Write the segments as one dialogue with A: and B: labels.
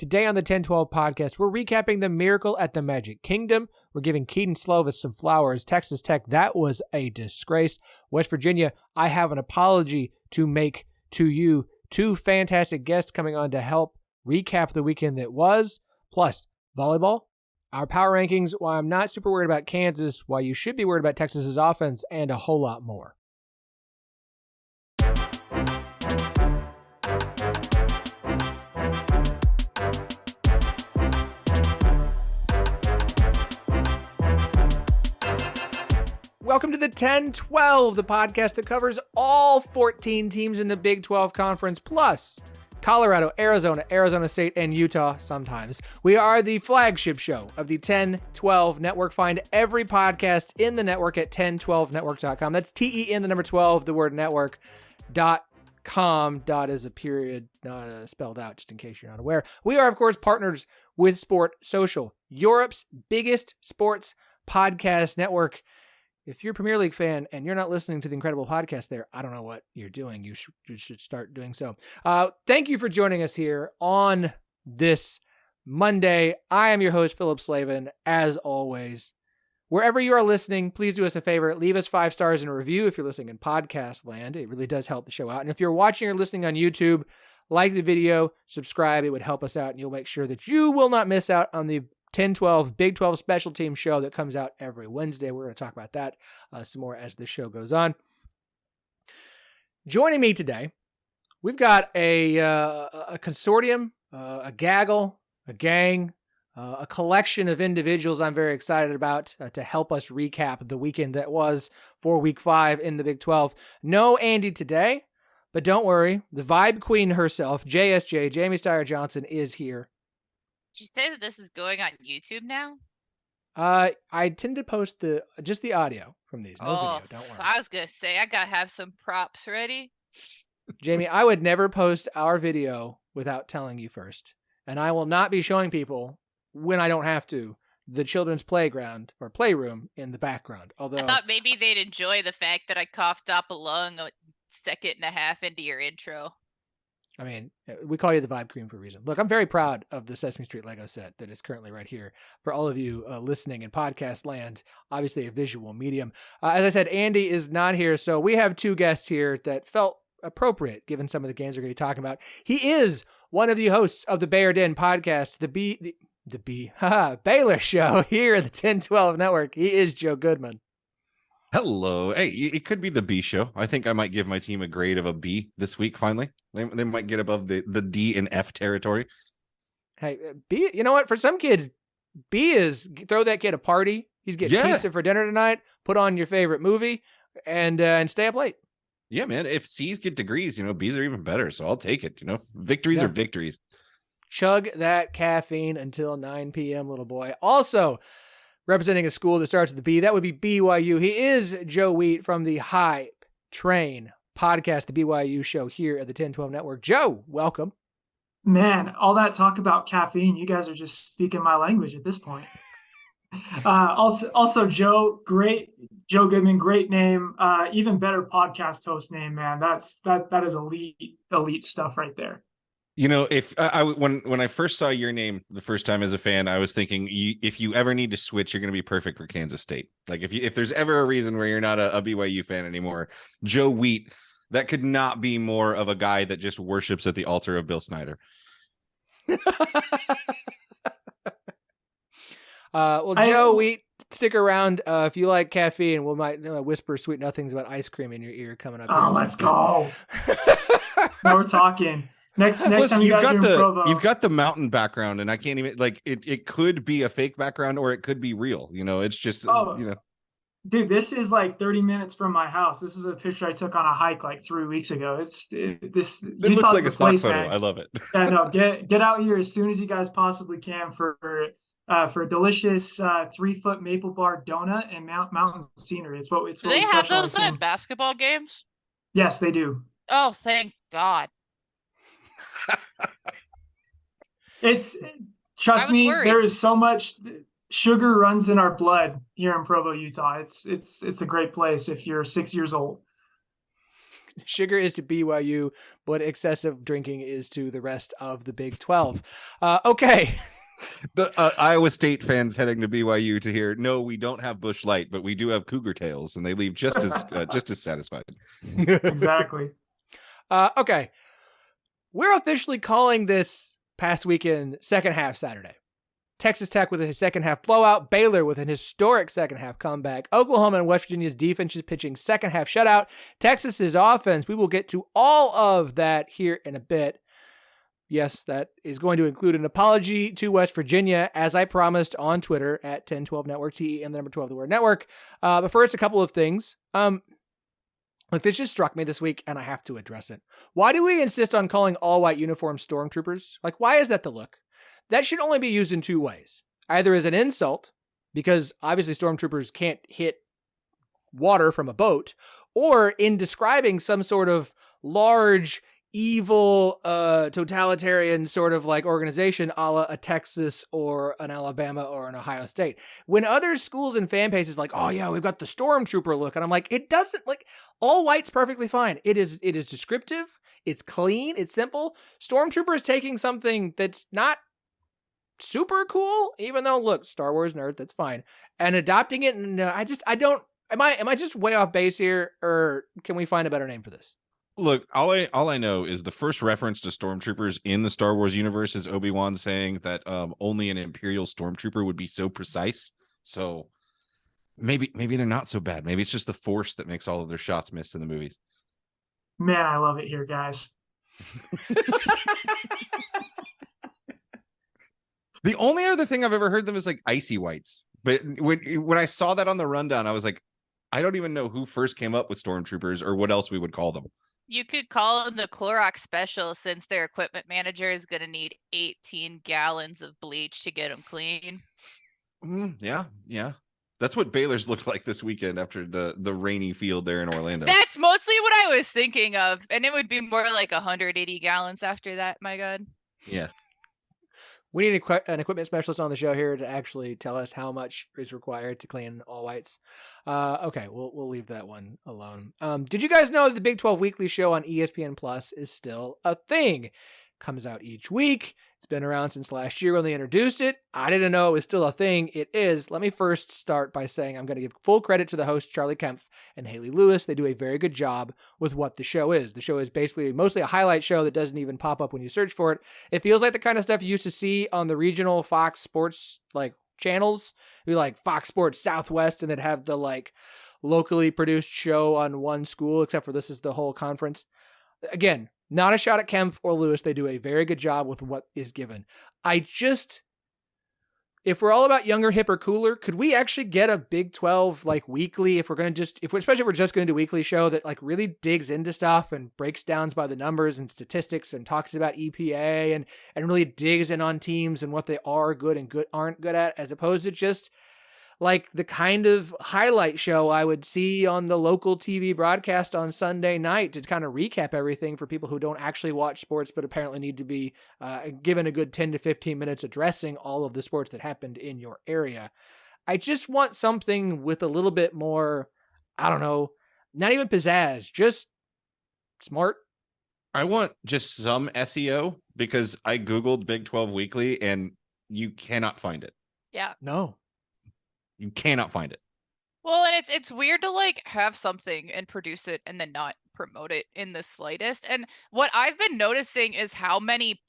A: Today on the 10-12 podcast, we're recapping the miracle at the Magic Kingdom. We're giving Kedon Slovis some flowers. Texas Tech, that was a disgrace. West Virginia, I have an apology to make to you. Two fantastic guests coming on to help recap the weekend that was. Plus, volleyball, our power rankings, why I'm not super worried about Kansas, why you should be worried about Texas's offense, and a whole lot more. Welcome to the 10-12, the podcast that covers all 14 teams in the Big 12 Conference, plus Colorado, Arizona State, and Utah sometimes. We are the flagship show of the 10-12 Network. Find every podcast in the network at 1012network.com. That's TEN, the number 12, the word network.com. Dot is a period, not spelled out, just in case you're not aware. We are, of course, partners with Sport Social, Europe's biggest sports podcast network. If you're a Premier League fan and you're not listening to the incredible podcast there, I don't know what you're doing. You should start doing so. Thank you for joining us here on this Monday. I am your host, Phillip Slavin, as always. Wherever you are listening, please do us a favor. Leave us 5 stars and a review if you're listening in podcast land. It really does help the show out. And if you're watching or listening on YouTube, like the video, subscribe. It would help us out, and you'll make sure that you will not miss out on the 10-12 Big 12 special team show that comes out every Wednesday. We're going to talk about that some more as the show goes on. Joining me today, we've got a consortium, a gaggle, a gang, a collection of individuals I'm very excited about to help us recap the weekend that was for Week 5 in the Big 12. No Andy today, but don't worry. The Vibe Queen herself, JSJ, Jamie Steyer Johnson, is here.
B: Did you say that this is going on YouTube now?
A: I tend to post just the audio from these. No video, don't worry.
B: I was going to say, I got to have some props ready.
A: Jamie, I would never post our video without telling you first. And I will not be showing people, when I don't have to, the children's playground or playroom in the background. Although
B: I thought maybe they'd enjoy the fact that I coughed up a lung a second and a half into your intro.
A: I mean, we call you the Vibe Queen for a reason. Look, I'm very proud of the Sesame Street Lego set that is currently right here for all of you listening in podcast land, obviously a visual medium. As I said, Andy is not here, so we have 2 guests here that felt appropriate given some of the games we're going to be talking about. He is one of the hosts of the Baylor Den podcast, the Baylor show here at the 10-12 Network. He is Joe Goodman.
C: Hello. Hey, it could be the B show. I think I might give my team a grade of a B this week, finally. They might get above the D and F territory.
A: Hey, B, you know what? For some kids, B is throw that kid a party. He's getting pizza for dinner tonight, put on your favorite movie, and stay up late.
C: Yeah, man. If C's get degrees, B's are even better, so I'll take it. Victories are victories.
A: Chug that caffeine until 9 p.m., little boy. Also, representing a school that starts with the B, that would be BYU. He is Joe Wheat from the Hype Train podcast, the BYU show here at the 10-12 Network. Joe, welcome.
D: Man, all that talk about caffeine, you guys are just speaking my language at this point. Also, Joe Goodman, great name. Even better podcast host name, man. That is elite stuff right there.
C: If when I first saw your name the first time as a fan, I was thinking if you ever need to switch, you're going to be perfect for Kansas State. Like if there's ever a reason where you're not a BYU fan anymore, Joe Wheat, that could not be more of a guy that just worships at the altar of Bill Snyder.
A: Joe Wheat, stick around. If you like caffeine, we might whisper sweet nothings about ice cream in your ear coming up.
D: Oh, let's go. Now we're talking. Next
C: Plus,
D: time you guys are in Provo.
C: You've got the mountain background, and I can't even it could be a fake background or it could be real. It's just
D: Dude, this is like 30 minutes from my house. This is a picture I took on a hike like 3 weeks ago. It
C: looks like a stock photo. Man. I love it.
D: Yeah, no, get out here as soon as you guys possibly can for a delicious 3-foot maple bar donut and mountain scenery. It's what
B: do they have those at basketball games?
D: Yes, they do.
B: Oh, thank God.
D: Trust me,
B: worried.
D: there is so much sugar runs in our blood here in Provo, Utah. It's a great place if you're 6 years old.
A: Sugar is to BYU, but excessive drinking is to the rest of the Big 12. Okay.
C: The Iowa State fans heading to BYU to hear, no, we don't have Busch Light, but we do have Cougar Tails, and they leave just as satisfied.
D: Exactly.
A: Okay. We're officially calling this past weekend second half Saturday. Texas Tech with a second half blowout, Baylor with an historic second half comeback, Oklahoma and West Virginia's defense is pitching second half shutout, Texas's offense. We will get to all of that here in a bit. Yes, that is going to include an apology to West Virginia, as I promised on Twitter at 1012 Network, TE and the number 12, the word network. But first, a couple of things. Look, this just struck me this week, and I have to address it. Why do we insist on calling all-white uniformed stormtroopers? Like, why is that the look? That should only be used in two ways. Either as an insult, because obviously stormtroopers can't hit water from a boat, or in describing some sort of large, evil, totalitarian sort of like organization a la a Texas or an Alabama or an Ohio State. When other schools and fan bases like, oh yeah, we've got the stormtrooper look. And I'm like, it doesn't, like, all white's perfectly fine. It is descriptive. It's clean. It's simple. Stormtrooper is taking something that's not super cool, even though, look, Star Wars nerd, that's fine, and adopting it. And am I just way off base here, or can we find a better name for this?
C: Look, all I know is the first reference to stormtroopers in the Star Wars universe is Obi-Wan saying that only an Imperial stormtrooper would be so precise. So maybe they're not so bad. Maybe it's just the Force that makes all of their shots miss in the movies.
D: Man, I love it here, guys.
C: The only other thing I've ever heard them is like icy whites. But when I saw that on the rundown, I was like, I don't even know who first came up with stormtroopers or what else we would call them.
B: You could call them the Clorox Special, since their equipment manager is going to need 18 gallons of bleach to get them clean.
C: Yeah. That's what Baylor's looked like this weekend after the rainy field there in Orlando.
B: That's mostly what I was thinking of. And it would be more like 180 gallons after that, my God.
C: Yeah.
A: We need an equipment specialist on the show here to actually tell us how much is required to clean all whites. Okay, we'll leave that one alone. Did you guys know that the Big 12 Weekly Show on ESPN Plus is still a thing? Comes out each week. It's been around since last year when they introduced it. I didn't know it was still a thing. It is. Let me first start by saying I'm going to give full credit to the hosts, Charlie Kempf and Haley Lewis. They do a very good job with what the show is. The show is basically mostly a highlight show that doesn't even pop up when you search for it. It feels like the kind of stuff you used to see on the regional Fox Sports like channels. It'd be like Fox Sports Southwest, and they'd have the like locally produced show on one school, except for this is the whole conference. Again, not a shot at Kempf or Lewis. They do a very good job with what is given. If we're all about younger, hipper, cooler, could we actually get a Big 12 like weekly, especially if we're just going to do weekly show that like really digs into stuff and breaks down by the numbers and statistics and talks about EPA and really digs in on teams and what they are good and aren't good at, as opposed to just like the kind of highlight show I would see on the local TV broadcast on Sunday night to kind of recap everything for people who don't actually watch sports but apparently need to be given a good 10 to 15 minutes addressing all of the sports that happened in your area. I just want something with a little bit more, I don't know, not even pizzazz, just smart.
C: I want just some SEO, because I Googled Big 12 Weekly and you cannot find it.
B: Yeah.
A: No.
C: You cannot find it.
B: Well, and it's weird to like have something and produce it and then not promote it in the slightest. And what I've been noticing is how many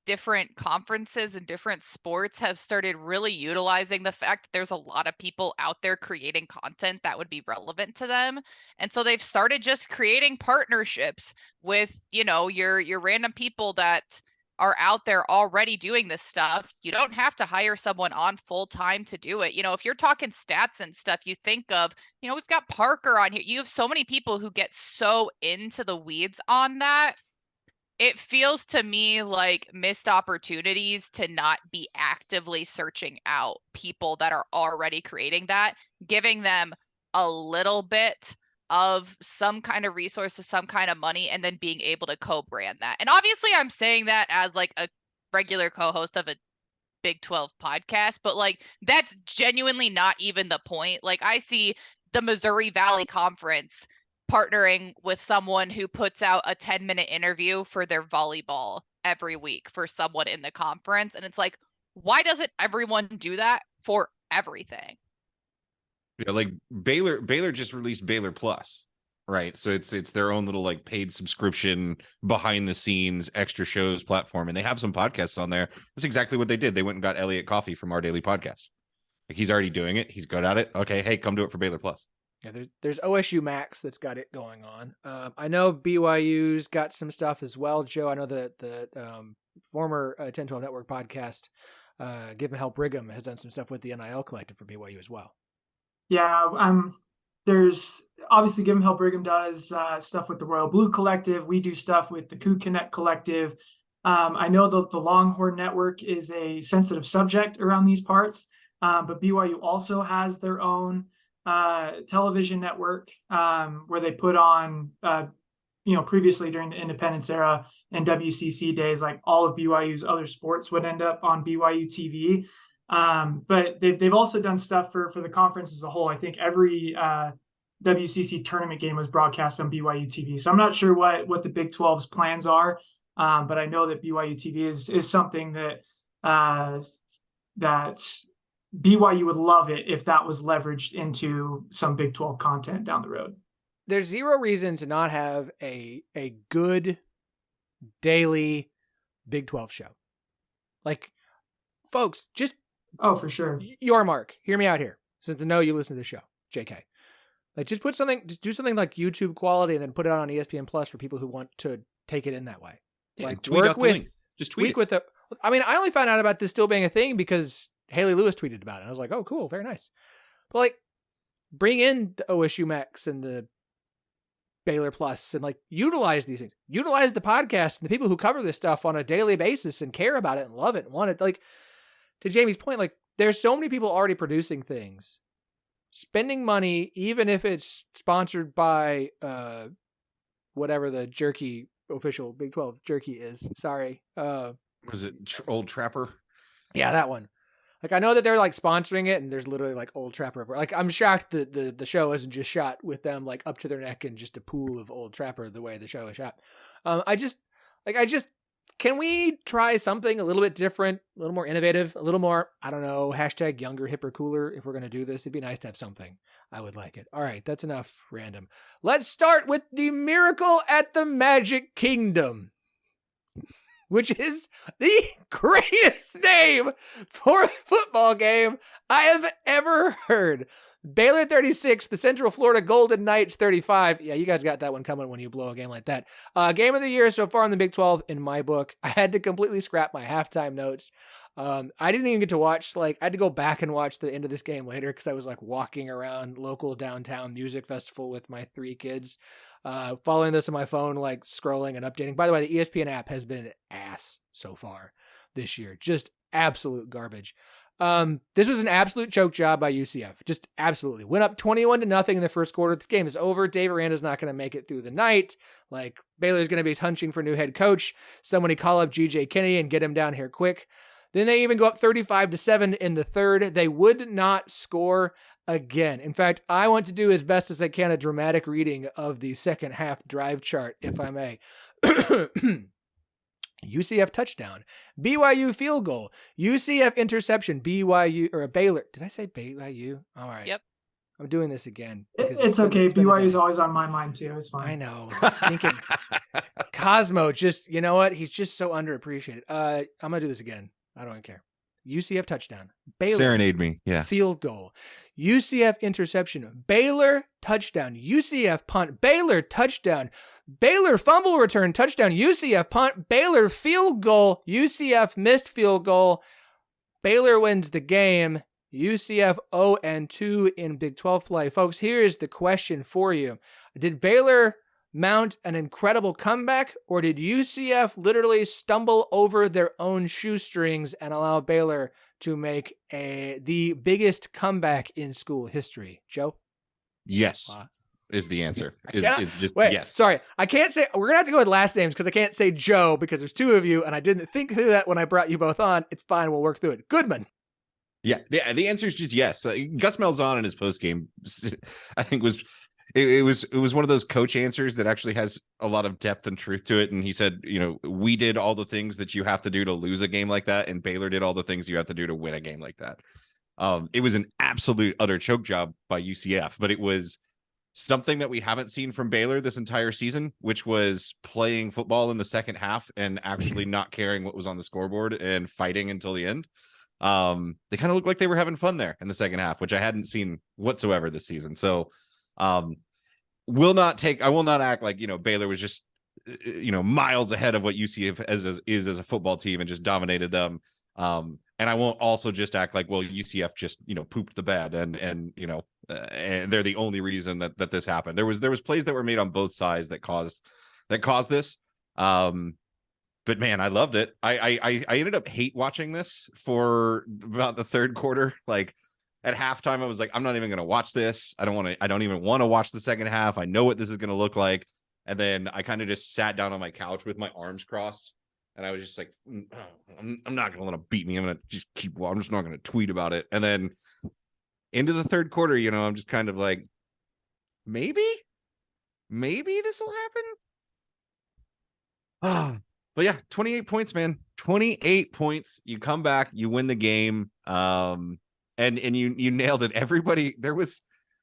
B: different conferences and different sports have started really utilizing the fact that there's a lot of people out there creating content that would be relevant to them. And so they've started just creating partnerships with, your random people that are out there already doing this stuff. You don't have to hire someone on full time to do it. If you're talking stats and stuff, you think of, we've got Parker on here. You have so many people who get so into the weeds on that. It feels to me like missed opportunities to not be actively searching out people that are already creating that, giving them a little bit of some kind of resources, some kind of money, and then being able to co-brand that. And obviously I'm saying that as like a regular co-host of a Big 12 podcast, but like that's genuinely not even the point. Like I see the Missouri Valley Conference partnering with someone who puts out a 10-minute interview for their volleyball every week for someone in the conference. And it's like, why doesn't everyone do that for everything?
C: Yeah, like Baylor just released Baylor Plus, right? So it's their own little like paid subscription, behind the scenes, extra shows platform, and they have some podcasts on there. That's exactly what they did. They went and got Elliot Coffey from Our Daily Podcast. Like, he's already doing it. He's good at it. Okay, hey, come do it for Baylor Plus.
A: Yeah, there's OSU Max that's got it going on. I know BYU's got some stuff as well, Joe. I know that the former 1012 Network podcast, Give 'em Hell Brigham, has done some stuff with the NIL Collective for BYU as well.
D: Yeah, there's obviously Give 'em Hell Brigham does stuff with the Royal Blue Collective. We do stuff with the Coup Connect Collective. I know that the Longhorn Network is a sensitive subject around these parts, but BYU also has their own television network where they put on, previously during the independence era and WCC days, like all of BYU's other sports would end up on BYU TV. But they've also done stuff for the conference as a whole. I think every WCC tournament game was broadcast on BYU TV. So I'm not sure what the Big 12's plans are, but I know that BYU TV is something that BYU would love it if that was leveraged into some Big 12 content down the road.
A: There's zero reason to not have a good daily Big 12 show. Like, folks, just
D: for sure.
A: Your mark. Hear me out here. Since I know you listen to the show, JK. Like, just do something like YouTube quality and then put it on ESPN Plus for people who want to take it in that way.
C: Yeah,
A: like,
C: tweet out the link. Just tweet it.
A: With the. I mean, I only found out about this still being a thing because Haley Lewis tweeted about it. I was like, oh, cool, very nice. But like, bring in the OSU Max and the Baylor Plus and like utilize these things. Utilize the podcast and the people who cover this stuff on a daily basis and care about it and love it and want it. Like, to Jamie's point, like, there's so many people already producing things, spending money, even if it's sponsored by whatever the jerky official Big 12 jerky is. Sorry.
C: Was it Old Trapper?
A: Yeah, that one. Like, I know that they're like sponsoring it and there's literally like Old Trapper. Like, I'm shocked that the show isn't just shot with them like up to their neck in just a pool of Old Trapper the way the show is shot. Can we try something a little bit different, a little more innovative, a little more, I don't know, hashtag younger, hipper, cooler. If we're going to do this, it'd be nice to have something. I would like it. All right, that's enough random. Let's start with the Miracle at the Magic Kingdom, which is the greatest name for a football game I have ever heard. Baylor 36, the Central Florida Golden Knights 35. Yeah, you guys got that one coming when you blow a game like that. Game of the year so far in the Big 12 in my book. I had to completely scrap my halftime notes. I didn't even get to watch, I had to go back and watch the end of this game later because I was walking around local downtown music festival with my 3 kids. Following this on my phone, scrolling and updating. By the way, the ESPN app has been ass so far this year. Just absolute garbage. This was an absolute choke job by UCF. Just absolutely. Went up 21-0 in the first quarter. This game is over. Dave Aranda's not going to make it through the night. Baylor's going to be hunching for a new head coach. Somebody call up GJ Kinney and get him down here quick. Then they even go up 35-7 in the third. They would not score again. In fact, I want to do as best as I can a dramatic reading of the second half drive chart, if I may. UCF touchdown, BYU field goal, UCF interception, Baylor. Did I say BYU? All right.
B: Yep.
A: I'm doing this again.
D: It's okay. BYU is always on my mind too. It's fine.
A: I know. Stinking Cosmo, just, you know what? He's just so underappreciated. I'm going to do this again. I don't care. UCF touchdown. Baylor.
C: Serenade me. Yeah.
A: Field goal. UCF interception. Baylor touchdown. UCF punt. Baylor touchdown. Baylor fumble return touchdown. UCF punt. Baylor field goal. UCF missed field goal. Baylor wins the game. UCF 0-2 in Big 12 play. Folks, here is the question for you. Did Baylor mount an incredible comeback, or did UCF literally stumble over their own shoestrings and allow Baylor to make the biggest comeback in school history? Joe?
C: Yes, is the answer. It's just
A: wait,
C: yes.
A: Sorry, I can't say. We're going to have to go with last names because I can't say Joe because there's 2 of you, and I didn't think through that when I brought you both on. It's fine. We'll work through it. Goodman.
C: Yeah, the answer is just yes. Gus Malzahn in his postgame, I think, was it was one of those coach answers that actually has a lot of depth and truth to it. And he said, we did all the things that you have to do to lose a game like that, and Baylor did all the things you have to do to win a game like that. It was an absolute utter choke job by UCF, but it was something that we haven't seen from Baylor this entire season, which was playing football in the second half and actually not caring what was on the scoreboard and fighting until the end. They kind of looked like they were having fun there in the second half, which I hadn't seen whatsoever this season. So I will not act like, Baylor was just, miles ahead of what UCF is as a football team and just dominated them. And I won't also just act like, well, UCF just, pooped the bed and they're the only reason that this happened. There was plays that were made on both sides that caused this. But man, I loved it. I ended up hate watching this for about the third quarter. Like at halftime, I was like, I'm not even going to watch this. I don't even want to watch the second half. I know what this is going to look like. And then I kind of just sat down on my couch with my arms crossed. And I was just like, I'm not going to let them beat me. I'm going to just I'm just not going to tweet about it. And then into the third quarter, I'm just kind of like, maybe this will happen. But yeah, 28 points, man. 28 points. You come back, you win the game. And you nailed it. Everybody,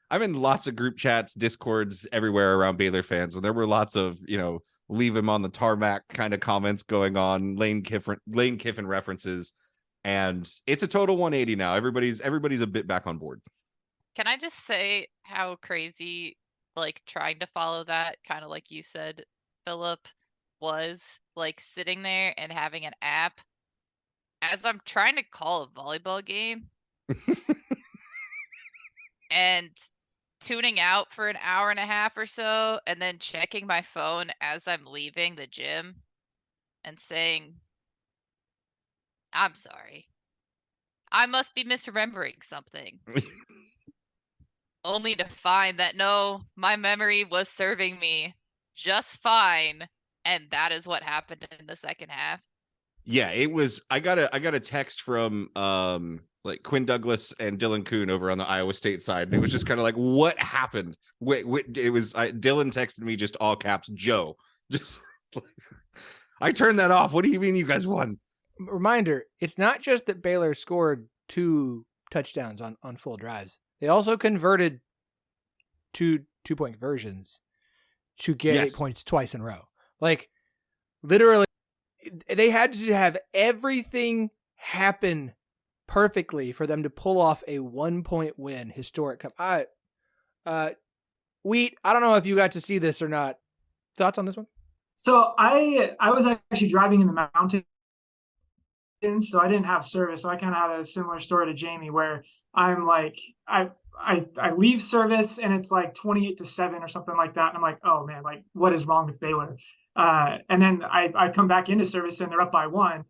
C: I'm in lots of group chats, Discords everywhere around Baylor fans. And there were lots of, leave him on the tarmac kind of comments going on, Lane Kiffin references. And it's a total 180 now. Everybody's a bit back on board.
B: Can I just say how crazy, like, trying to follow that, kind of like you said, Phillip, was like sitting there and having an app as I'm trying to call a volleyball game and tuning out for an hour and a half or so, and then checking my phone as I'm leaving the gym and saying, I'm sorry, I must be misremembering something. Only to find that no, my memory was serving me just fine, and that is what happened in the second half.
C: Yeah, it was. I got a text from like Quinn Douglas and Dylan Kuhn over on the Iowa State side, and it was just kind of like, what happened? Wait, it was Dylan texted me just all caps, Joe. Just I turned that off. What do you mean you guys won?
A: Reminder: it's not just that Baylor scored 2 touchdowns on full drives. They also converted 2 2-point conversions to get 8 points twice in a row. Like, literally, they had to have everything happen perfectly for them to pull off a 1-point win. Historic. Wheat, I don't know if you got to see this or not. Thoughts on this one?
D: So I was actually driving in the mountains, so I didn't have service. So I kind of had a similar story to Jamie, where I'm like, I leave service and it's like 28-7 or something like that. And I'm like, oh man, like what is wrong with Baylor? And then I come back into service and they're up by 1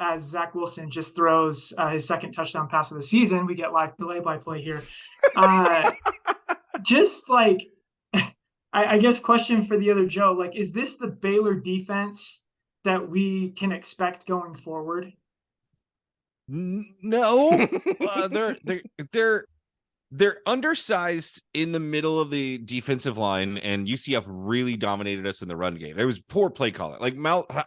D: as Zach Wilson just throws his second touchdown pass of the season. We get live play-by-play here. Just like, I guess question for the other Joe, like, is this the Baylor defense that we can expect going forward?
C: No, they're undersized in the middle of the defensive line, and UCF really dominated us in the run game. There was poor play calling. Like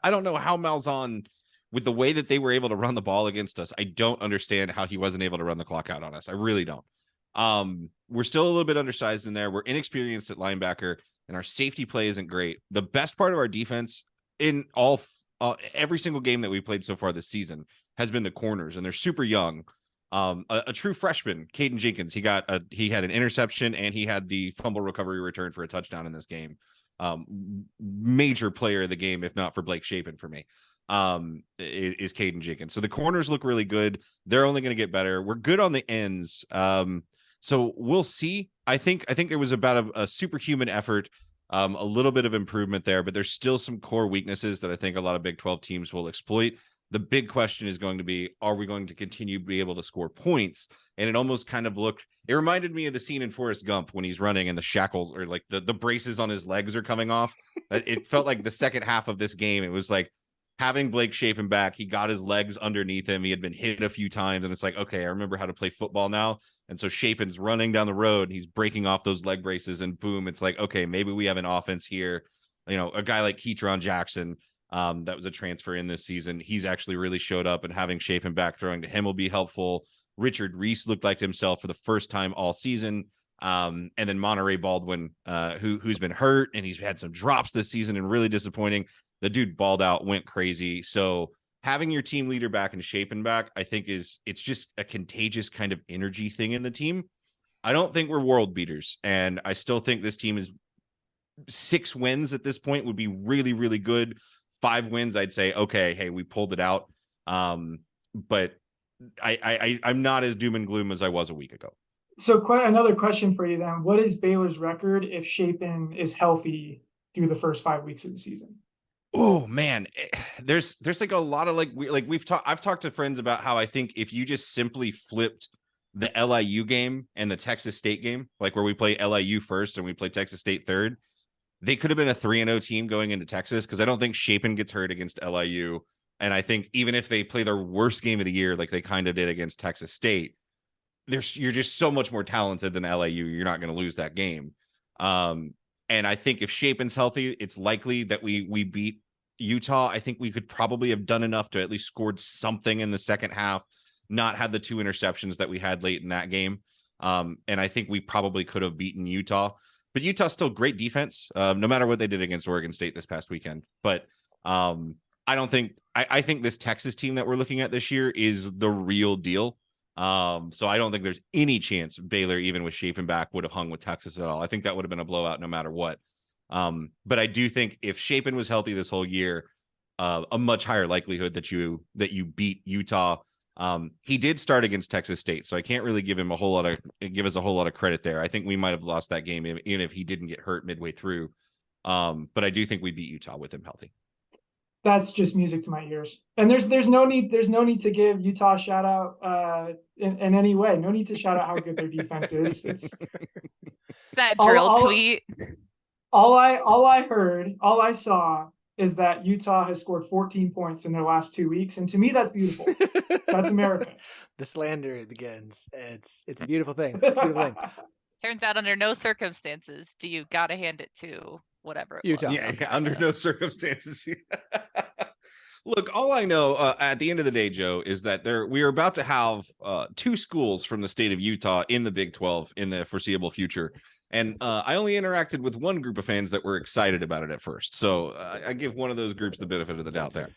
C: I don't know how Malzahn, with the way that they were able to run the ball against us, I don't understand how he wasn't able to run the clock out on us. I really don't. We're still a little bit undersized in there. We're inexperienced at linebacker, and our safety play isn't great. The best part of our defense in every single game that we played so far this season has been the corners, and they're super young. A true freshman, Kedon Jenkins, he had an interception and he had the fumble recovery return for a touchdown in this game. Major player of the game, if not for Blake Shapen for me, is Kedon Jenkins. So the corners look really good. They're only going to get better. We're good on the ends. So we'll see. I think there was about a superhuman effort, a little bit of improvement there, but there's still some core weaknesses that I think a lot of Big 12 teams will exploit. The big question is going to be, are we going to continue to be able to score points? And it almost kind of it reminded me of the scene in Forrest Gump when he's running and the shackles, or like the braces on his legs are coming off. It felt like the second half of this game. It was like having Blake Shapen back, he got his legs underneath him. He had been hit a few times, and it's like, okay, I remember how to play football now. And so Shapen's running down the road, and he's breaking off those leg braces, and boom, it's like, okay, maybe we have an offense here. You know, a guy like Ketron Jackson, that was a transfer in this season. He's actually really showed up, and having Shapen back throwing to him will be helpful. Richard Reese looked like himself for the first time all season. And then Monterey Baldwin, who's been hurt, and he's had some drops this season and really disappointing. The dude balled out, went crazy. So having your team leader back and Shapen back, I think it's just a contagious kind of energy thing in the team. I don't think we're world beaters, and I still think this team is 6 wins at this point would be really, really good. 5 wins, I'd say, okay, hey, we pulled it out. But I'm not as doom and gloom as I was a week ago.
D: So quite another question for you then. What is Baylor's record if Shapen is healthy through the first 5 weeks of the season?
C: Oh man, there's like a lot of I've talked to friends about how I think if you just simply flipped the LIU game and the Texas State game, like where we play LIU first and we play Texas State third, they could have been a 3-0 team going into Texas, because I don't think Shapen gets hurt against LIU. And I think even if they play their worst game of the year, like they kind of did against Texas State, you're just so much more talented than LIU. You're not going to lose that game. And I think if Shapen's healthy, it's likely that we beat Utah. I think we could probably have done enough to at least scored something in the second half, not had the 2 interceptions that we had late in that game. And I think we probably could have beaten Utah. But Utah's still great defense, no matter what they did against Oregon State this past weekend. But I think this Texas team that we're looking at this year is the real deal. So I don't think there's any chance Baylor, even with Shapen back, would have hung with Texas at all. I think that would have been a blowout no matter what. But I do think if Shapen was healthy this whole year, a much higher likelihood that you beat Utah. He did start against Texas State, so I can't really give us a whole lot of credit there. I think we might have lost that game even if he didn't get hurt midway through. But I do think we beat Utah with him healthy.
D: That's just music to my ears. And there's no need to give Utah a shout out in any way. No need to shout out how good their defense is. It's
B: that drill tweet.
D: All I saw is that Utah has scored 14 points in their last 2 weeks. And to me, that's beautiful. That's America.
A: The slander begins. It's a beautiful thing. It's a beautiful thing.
B: Turns out under no circumstances do you gotta hand it to whatever
A: Utah.
C: Yeah, under no circumstances. Look, all I know at the end of the day, Joe, is that we are about to have 2 schools from the state of Utah in the Big 12 in the foreseeable future. And I only interacted with one group of fans that were excited about it at first. So I give one of those groups the benefit of the doubt there.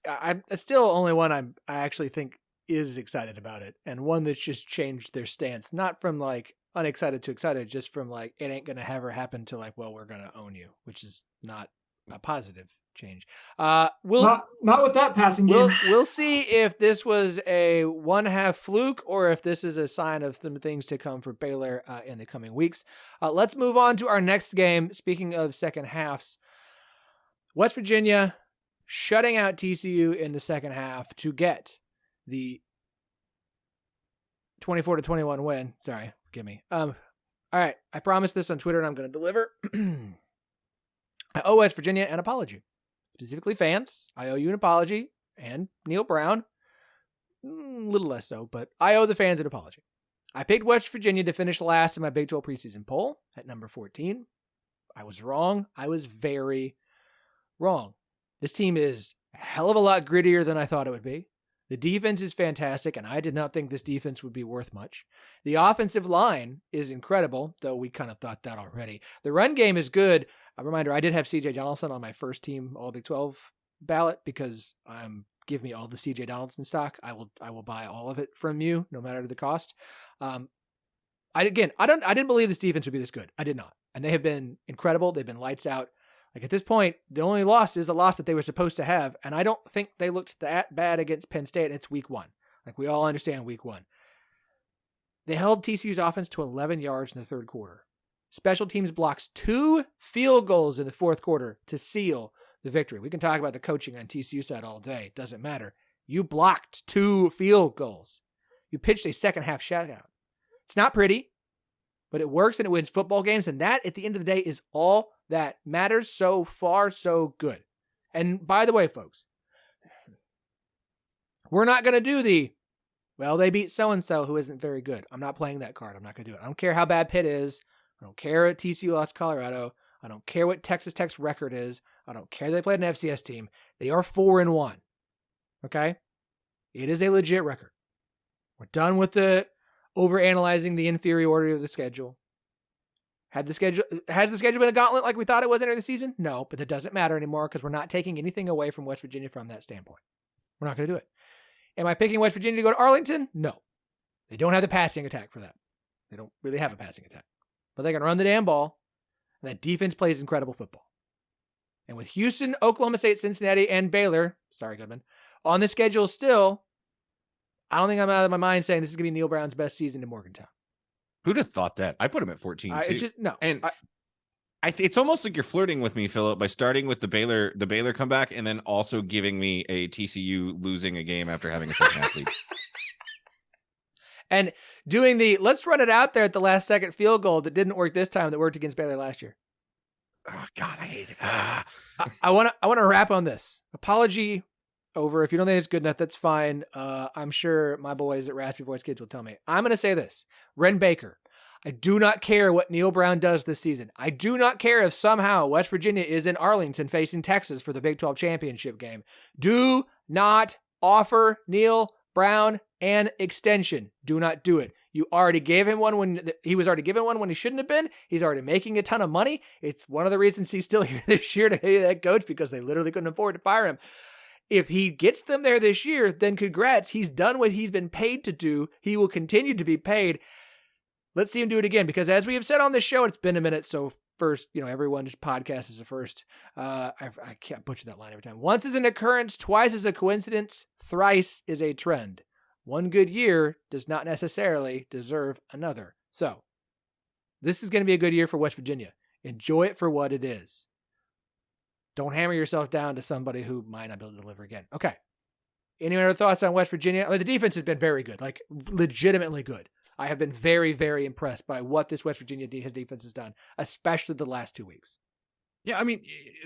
A: I'm still only one I actually think is excited about it. And one that's just changed their stance, not from like unexcited to excited, just from like, it ain't going to ever happen to like, well, we're going to own you, which is not a positive change. Not
D: with that passing game.
A: We'll see if this was a 1/2 fluke or if this is a sign of some things to come for Baylor in the coming weeks. Let's move on to our next game. Speaking of second halves, West Virginia shutting out TCU in the second half to get the 24-21 win. Sorry, forgive me. All right, I promised this on Twitter and I'm going to deliver. I owe West Virginia an apology. Specifically fans, I owe you an apology, and Neil Brown, a little less so, but I owe the fans an apology. I picked West Virginia to finish last in my Big 12 preseason poll at number 14. I was wrong. I was very wrong. This team is a hell of a lot grittier than I thought it would be. The defense is fantastic, and I did not think this defense would be worth much. The offensive line is incredible, though we kind of thought that already. The run game is good. A reminder, I did have CJ Donaldson on my first team All Big 12 ballot because give me all the CJ Donaldson stock. I will buy all of it from you, no matter the cost. I didn't believe this defense would be this good. I did not. And they have been incredible. They've been lights out. Like at this point, the only loss is the loss that they were supposed to have. And I don't think they looked that bad against Penn State. And it's week 1. Like we all understand week 1. They held TCU's offense to 11 yards in the third quarter. Special teams blocks 2 field goals in the fourth quarter to seal the victory. We can talk about the coaching on TCU side all day. It doesn't matter. You blocked 2 field goals. You pitched a second half shutout. It's not pretty, but it works and it wins football games. And that, at the end of the day, is all that matters. So far, so good. And by the way, folks, We're not going to do well, they beat so-and-so who isn't very good. I'm not playing that card. I'm not going to do it. I don't care how bad Pitt is. I don't care what TCU lost to Colorado. I don't care what Texas Tech's record is. I don't care they played an FCS team. They are 4-1. Okay? It is a legit record. We're done with the overanalyzing the inferiority of the schedule. Has the schedule been a gauntlet like we thought it was entering the season? No, but it doesn't matter anymore because we're not taking anything away from West Virginia from that standpoint. We're not going to do it. Am I picking West Virginia to go to Arlington? No. They don't have the passing attack for that. They don't really have a passing attack. But they can run the damn ball, and that defense plays incredible football. And with Houston, Oklahoma State, Cincinnati, and Baylor, sorry, Goodman, on the schedule still, I don't think I'm out of my mind saying this is going to be Neil Brown's best season in Morgantown.
C: Who'd have thought that? I put him at 14 too.
A: It's just no.
C: And it's almost like you're flirting with me, Phillip, by starting with the Baylor comeback and then also giving me a TCU losing a game after having a second half lead.
A: And doing let's run it out there at the last second field goal that didn't work this time that worked against Baylor last year.
C: Oh God, I hate it.
A: I want to wrap on this. Apology over. If you don't think it's good enough, that's fine. I'm sure my boys at Raspy Voice Kids will tell me. I'm going to say this. Ren Baker, I do not care what Neil Brown does this season. I do not care if somehow West Virginia is in Arlington facing Texas for the Big 12 championship game. Do not offer Neil Brown an extension. Do not do it. You already gave him one when he was already given one when he shouldn't have been. He's already making a ton of money. It's one of the reasons he's still here this year to be that coach because they literally couldn't afford to fire him. If he gets them there this year, then congrats. He's done what he's been paid to do. He will continue to be paid. Let's see him do it again because as we have said on this show, it's been a minute. So first, everyone's podcast is a first. I can't butcher that line every time. Once is an occurrence, twice is a coincidence, thrice is a trend. One good year does not necessarily deserve another. So this is going to be a good year for West Virginia. Enjoy it for what it is. Don't hammer yourself down to somebody who might not be able to deliver again. Okay. Any other thoughts on West Virginia? The defense has been very good, like legitimately good. I have been very, very impressed by what this West Virginia defense has done, especially the last 2 weeks.
C: Yeah, I mean,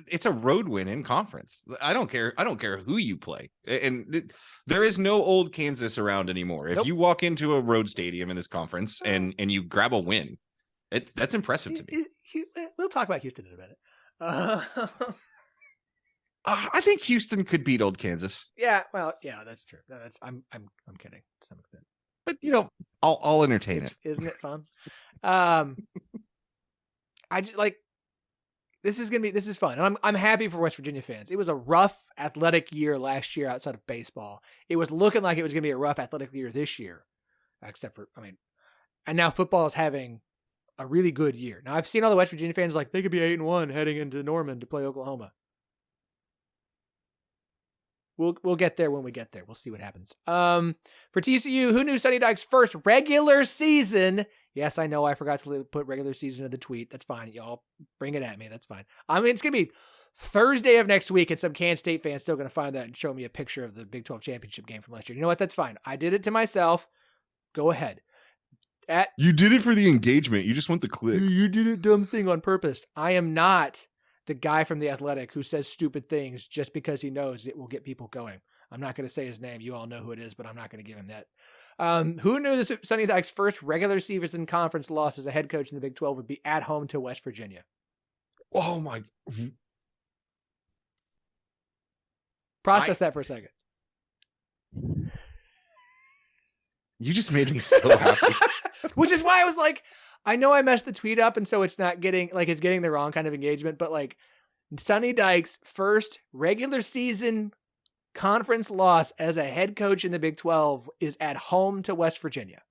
C: it's a road win in conference. I don't care who you play. And there is no old Kansas around anymore. If you walk into a road stadium in this conference and you grab a win, that's impressive to me.
A: We'll talk about Houston in a minute.
C: I think Houston could beat old Kansas.
A: Yeah, well, yeah, that's true. I'm kidding to some extent.
C: But I'll entertain it.
A: Isn't it fun? I just this is fun. And I'm happy for West Virginia fans. It was a rough athletic year last year outside of baseball. It was looking like it was going to be a rough athletic year this year, except for and now football is having a really good year. Now I've seen all the West Virginia fans they could be 8-1 heading into Norman to play Oklahoma. We'll get there when we get there. We'll see what happens. For TCU, who knew Sonny Dykes' first regular season? Yes, I know I forgot to put regular season in the tweet. That's fine. Y'all bring it at me. That's fine. It's going to be Thursday of next week, and some Kansas State fans still going to find that and show me a picture of the Big 12 championship game from last year. You know what? That's fine. I did it to myself. Go ahead.
C: You did it for the engagement. You just want the clicks.
A: You did a dumb thing on purpose. I am not the guy from The Athletic who says stupid things just because he knows it will get people going. I'm not going to say his name. You all know who it is, but I'm not going to give him that. Who knew this Sonny Dykes' first regular season conference loss as a head coach in the Big 12 would be at home to West Virginia?
C: Oh my.
A: Process that for a second.
C: You just made me so happy.
A: Which is why I was I know I messed the tweet up, and so it's not getting it's getting the wrong kind of engagement, but Sonny Dykes' first regular season conference loss as a head coach in the Big 12 is at home to West Virginia.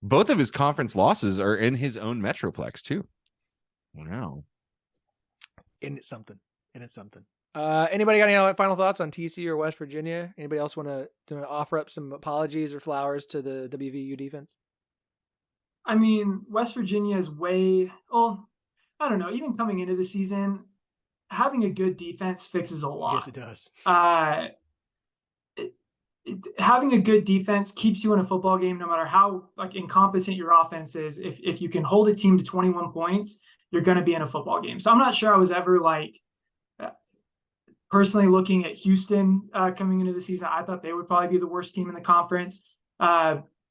C: Both of his conference losses are in his own Metroplex too. Wow.
A: Isn't it something? Anybody got any final thoughts on TCU or West Virginia? Anybody else want to offer up some apologies or flowers to the WVU defense?
D: West Virginia is I don't know, even coming into the season, having a good defense fixes a lot.
A: Yes, it does.
D: Having a good defense keeps you in a football game no matter how incompetent your offense is. If you can hold a team to 21 points, you're going to be in a football game. So I'm not sure I was ever personally, looking at Houston coming into the season, I thought they would probably be the worst team in the conference.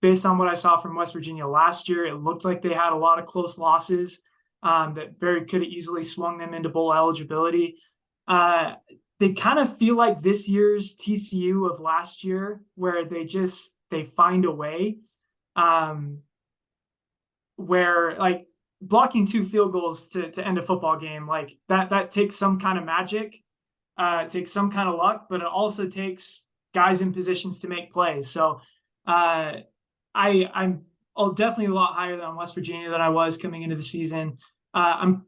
D: Based on what I saw from West Virginia last year, it looked like they had a lot of close losses that very could have easily swung them into bowl eligibility. They kind of feel like this year's TCU of last year, where they find a way, where like blocking 2 field goals to end a football game, like that takes some kind of magic, it takes some kind of luck, but it also takes guys in positions to make plays. So I'm definitely a lot higher than West Virginia than I was coming into the season. I'm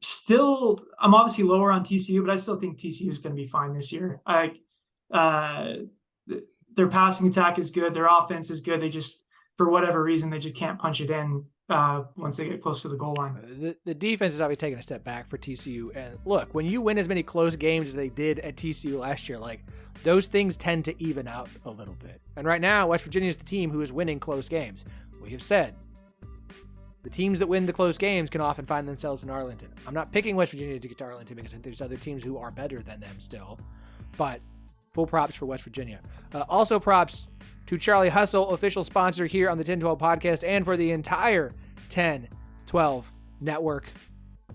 D: obviously lower on TCU, but I still think TCU is going to be fine this year. Their passing attack is good. Their offense is good. They just, for whatever reason, they just can't punch it in once they get close to the goal line.
A: The defense is obviously taking a step back for TCU. And look, when you win as many close games as they did at TCU last year, like those things tend to even out a little bit. And right now, West Virginia is the team who is winning close games. We have said the teams that win the close games can often find themselves in Arlington. I'm not picking West Virginia to get to Arlington because I think there's other teams who are better than them still. But full props for West Virginia. Also props to Charlie Hustle, official sponsor here on the 10-12 podcast and for the entire 10-12 network.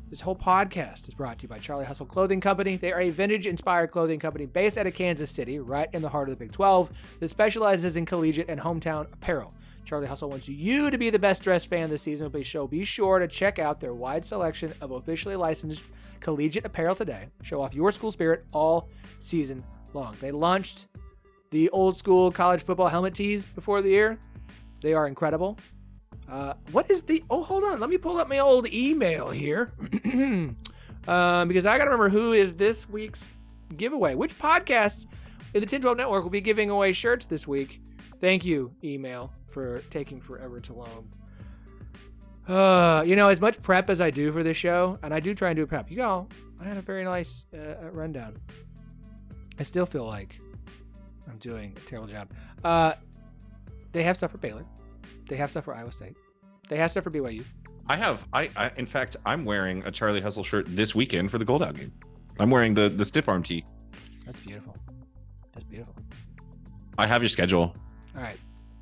A: This whole podcast is brought to you by Charlie Hustle Clothing Company. They are a vintage-inspired clothing company based out of Kansas City, right in the heart of the Big 12, that specializes in collegiate and hometown apparel. Charlie Hustle wants you to be the best-dressed fan this season, so be sure to check out their wide selection of officially licensed collegiate apparel today. Show off your school spirit all season long. They launched the old-school college football helmet tees before the year. They are incredible. What is the... Oh, hold on. Let me pull up my old email here. Because I got to remember who is this week's giveaway. Which podcast in the 1012 Network will be giving away shirts this week? Thank you, email, for taking forever to load. As much prep as I do for this show, and I do try and do a prep. I had a very nice rundown. I still feel like I'm doing a terrible job. They have stuff for Baylor. They have stuff for Iowa State. They have stuff for BYU. In fact, I'm wearing a Charlie Hustle shirt this weekend for the Gold Out game. I'm wearing the stiff arm tee. That's beautiful. I have your schedule. All right.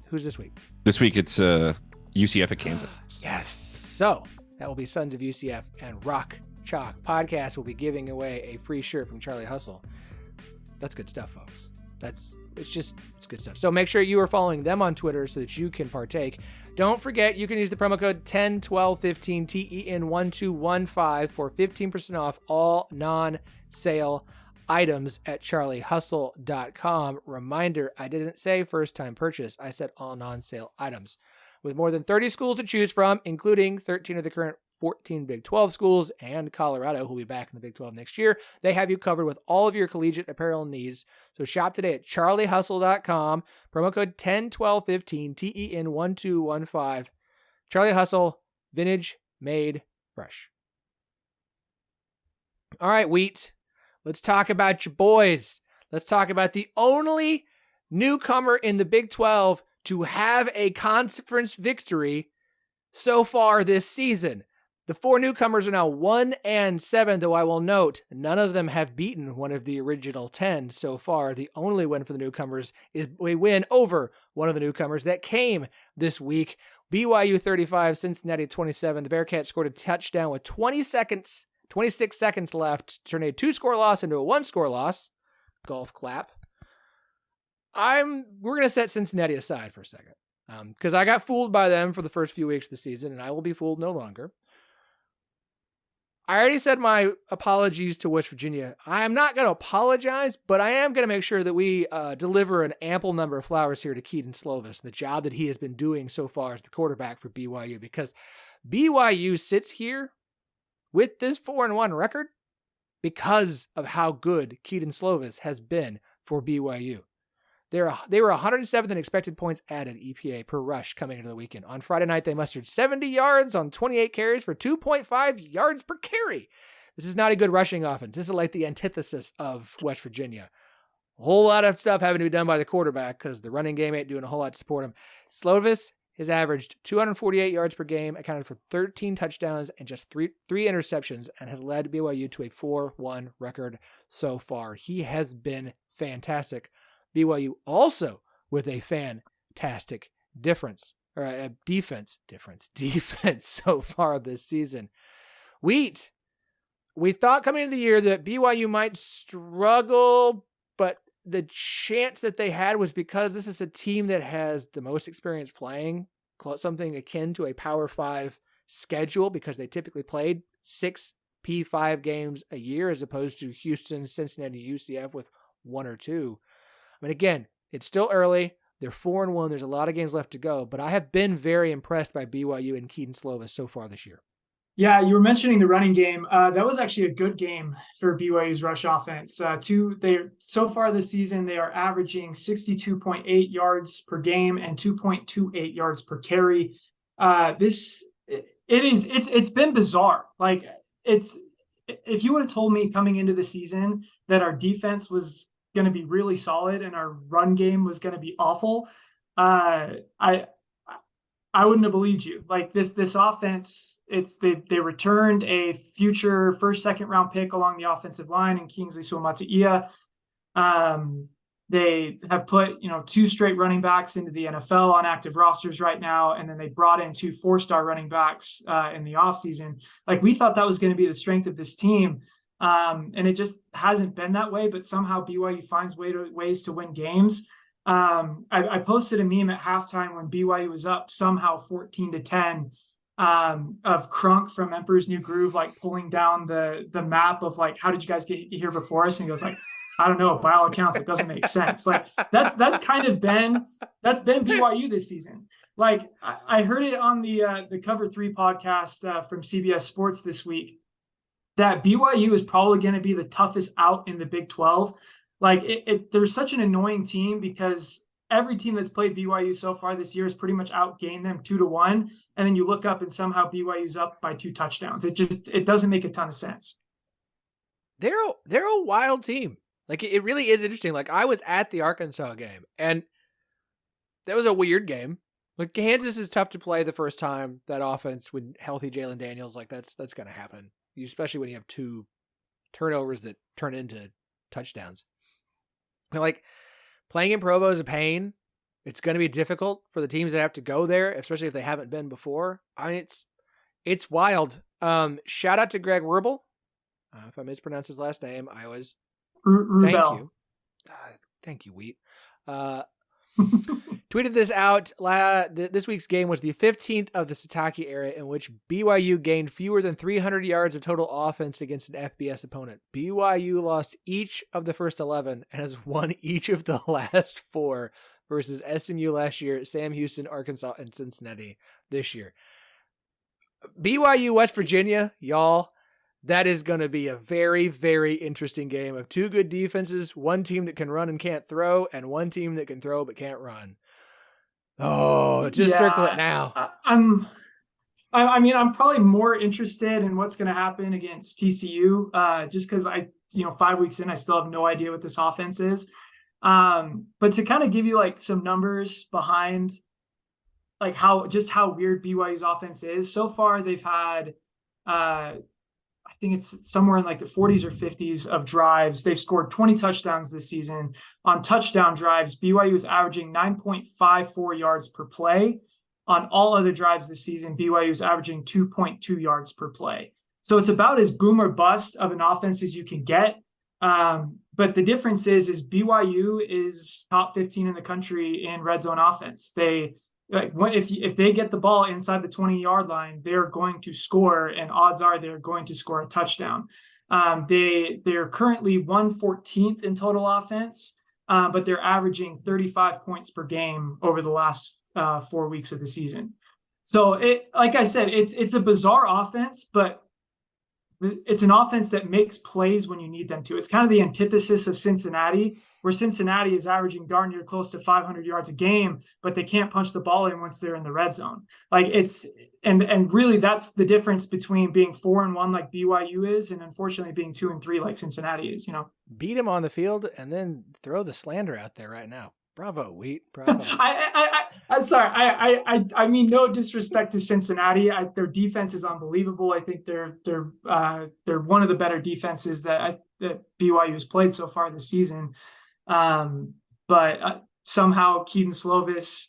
A: Who's this week? This week it's UCF at Kansas. Yes. So that will be Sons of UCF and Rock Chalk Podcast will be giving away a free shirt from Charlie Hustle. That's good stuff, folks. It's good stuff. So make sure you are following them on Twitter so that you can partake. Don't forget, you can use the promo code 101215 TEN1215 for 15% off all non-sale items at charliehustle.com. Reminder, I didn't say first time purchase. I said all non-sale items. With more than 30 schools to choose from, including 13 of the current 14 Big 12 schools and Colorado, who will be back in the Big 12 next year, they have you covered with all of your collegiate apparel needs. So shop today at charliehustle.com. Promo code 101215 TEN1215. Charlie Hustle, vintage made fresh. All right, Wheat. Let's talk about your boys. Let's talk about the only newcomer in the Big 12 to have a conference victory so far this season. The 4 newcomers are now 1-7, though I will note none of them have beaten one of the original 10 so far. The only win for the newcomers is a win over one of the newcomers that came this week. BYU 35, Cincinnati 27. The Bearcats scored a touchdown with 26 seconds left to turn a 2-score loss into a 1-score loss. Golf clap. We're going to set Cincinnati aside for a second because I got fooled by them for the first few weeks of the season, and I will be fooled no longer. I already said my apologies to West Virginia. I am not going to apologize, but I am going to make sure that we deliver an ample number of flowers here to Kedon Slovis, the job that he has been doing so far as the quarterback for BYU, because BYU sits here with this 4-1 record because of how good Kedon Slovis has been for BYU. They were 107th in expected points added EPA per rush coming into the weekend. On Friday night, they mustered 70 yards on 28 carries for 2.5 yards per carry. This is not a good rushing offense. This is like the antithesis of West Virginia. A whole lot of stuff having to be done by the quarterback because the running game ain't doing a whole lot to support him. Slovis has averaged 248 yards per game, accounted for 13 touchdowns and just three interceptions, and has led BYU to a 4-1 record so far. He has been fantastic. BYU also with a fantastic defense so far this season. We thought coming into the year that BYU might struggle, but the chance that they had was because this is a team that has the most experience playing something akin to a Power 5 schedule, because they typically played 6 P5 games a year as opposed to Houston, Cincinnati, UCF with 1 or 2. I mean, again, it's still early. They're 4-1. There's a lot of games left to go, but I have been very impressed by BYU and Kedon Slovis so far this year.
D: Yeah, you were mentioning the running game. That was actually a good game for BYU's rush offense. So far this season, they are averaging 62.8 yards per game and 2.28 yards per carry. It's been bizarre. Like, if you would have told me coming into the season that our defense was going to be really solid and our run game was going to be awful, I wouldn't have believed you. Like, this offense, they returned a future first, second round pick along the offensive line in Kingsley Suamataia. They have put 2 straight running backs into the NFL on active rosters right now, and then they brought in 2 4-star running backs in the offseason. Like, we thought that was going to be the strength of this team, and it just hasn't been that way. But somehow BYU finds ways to win games. I posted a meme at halftime when BYU was up somehow 14-10 of Crunk from Emperor's New Groove, like pulling down the map of like, how did you guys get here before us? And he goes like, I don't know, by all accounts, it doesn't make sense. Like, that's been BYU this season. Like, I heard it on the Cover 3 podcast from CBS Sports this week that BYU is probably going to be the toughest out in the Big 12. Like, they're such an annoying team because every team that's played BYU so far this year has pretty much outgained them 2-1. And then you look up and somehow BYU's up by 2 touchdowns. It doesn't make a ton of sense.
A: They're a wild team. Like, it really is interesting. Like, I was at the Arkansas game, and that was a weird game. Like, Kansas is tough to play the first time. That offense with healthy Jalen Daniels, like, that's going to happen, especially when you have 2 turnovers that turn into touchdowns. Like, playing in Provo is a pain. It's going to be difficult for the teams that have to go there, especially if they haven't been before. I mean, it's wild. Shout out to Greg Rubel. If I mispronounced his last name, I was. Thank you. Thank you, Wheat. Tweeted this out. This week's game was the 15th of the Satake era in which BYU gained fewer than 300 yards of total offense against an FBS opponent. BYU lost each of the first 11 and has won each of the last 4 versus SMU last year, Sam Houston, Arkansas, and Cincinnati this year. BYU, West Virginia, y'all. That is going to be a very, very interesting game of 2 good defenses, 1 team that can run and can't throw, and 1 team that can throw but can't run. Oh, just circle it now.
D: I'm probably more interested in what's going to happen against TCU, just because 5 weeks in, I still have no idea what this offense is. But to kind of give you like some numbers behind like how weird BYU's offense is so far, they've had, I think it's somewhere in like the 40s or 50s of drives. They've scored 20 touchdowns this season. On touchdown drives, BYU is averaging 9.54 yards per play. On all other drives this season, BYU is averaging 2.2 yards per play. So it's about as boom or bust of an offense as you can get. But the difference is BYU is top 15 in the country in red zone offense. If they get the ball inside the 20-yard line, they're going to score, and odds are they're going to score a touchdown. They're currently 114th in total offense, but they're averaging 35 points per game over the last 4 weeks of the season. So, like I said, it's a bizarre offense, but it's an offense that makes plays when you need them to. It's kind of the antithesis of Cincinnati, where Cincinnati is averaging darn near close to 500 yards a game, but they can't punch the ball in once they're in the red zone. Like and really that's the difference between being 4-1 like BYU is, and unfortunately being 2-3 like Cincinnati is.
A: Beat them on the field and then throw the slander out there right now. Bravo, Wheat. Bravo.
D: I'm sorry. I mean, no disrespect to Cincinnati. Their defense is unbelievable. I think they're one of the better defenses that BYU has played so far this season. But somehow Kedon Slovis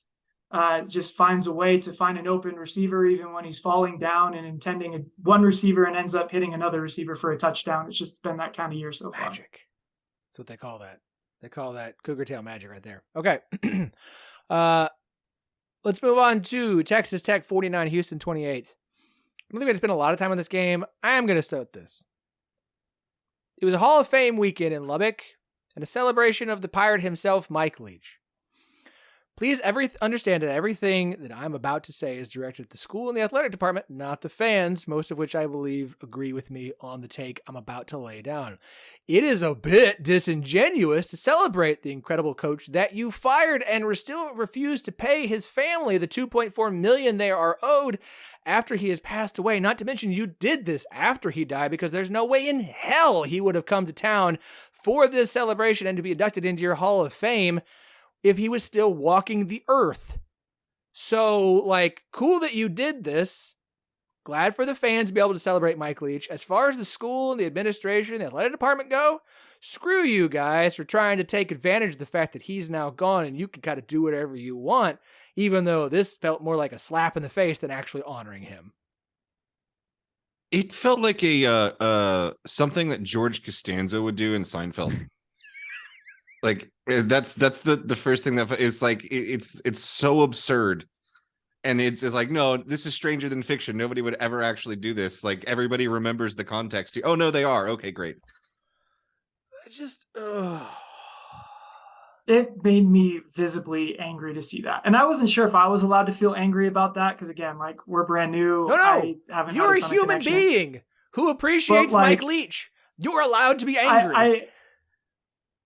D: just finds a way to find an open receiver, even when he's falling down and intending one receiver and ends up hitting another receiver for a touchdown. It's just been that kind of year so far.
A: Magic. That's what they call that. They call that cougar tail magic right there. Okay. Let's move on to Texas Tech 49, Houston 28. I don't think we're going to spend a lot of time on this game. I am going to start this. It was a Hall of Fame weekend in Lubbock and a celebration of the pirate himself, Mike Leach. Please understand that everything that I'm about to say is directed at the school and the athletic department, not the fans, most of which I believe agree with me on the take I'm about to lay down. It is a bit disingenuous to celebrate the incredible coach that you fired and still refuse to pay his family the $2.4 million they are owed after he has passed away. Not to mention you did this after he died, because there's no way in hell he would have come to town for this celebration and to be inducted into your Hall of Fame if he was still walking the earth. So, cool that you did this. Glad for the fans to be able to celebrate Mike Leach. As far as the school and the administration, the athletic department go, screw you guys for trying to take advantage of the fact that he's now gone and you can kind of do whatever you want, even though this felt more like a slap in the face than actually honoring him.
C: It felt like a something that George Costanza would do in Seinfeld. That's the first thing that is it's so absurd, and it's like, no, this is stranger than fiction. Nobody would ever actually do this. Everybody remembers the context. Oh no, they are. Okay, great.
D: It made me visibly angry to see that, and I wasn't sure if I was allowed to feel angry about that because again, we're brand new.
A: No, you're a human being who appreciates Mike Leach. You're allowed to be angry.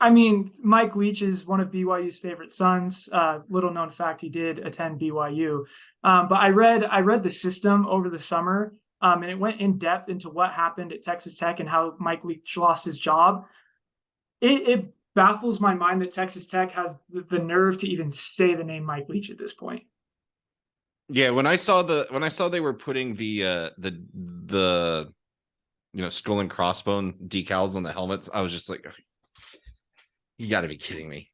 D: I mean, Mike Leach is one of BYU's favorite sons. Little known fact, he did attend BYU. But I read the system over the summer, and it went in depth into what happened at Texas Tech and how Mike Leach lost his job. It baffles my mind that Texas Tech has the nerve to even say the name Mike Leach at this point.
C: Yeah, when I saw they were putting the skull and crossbone decals on the helmets, I was just like, you got to be kidding me.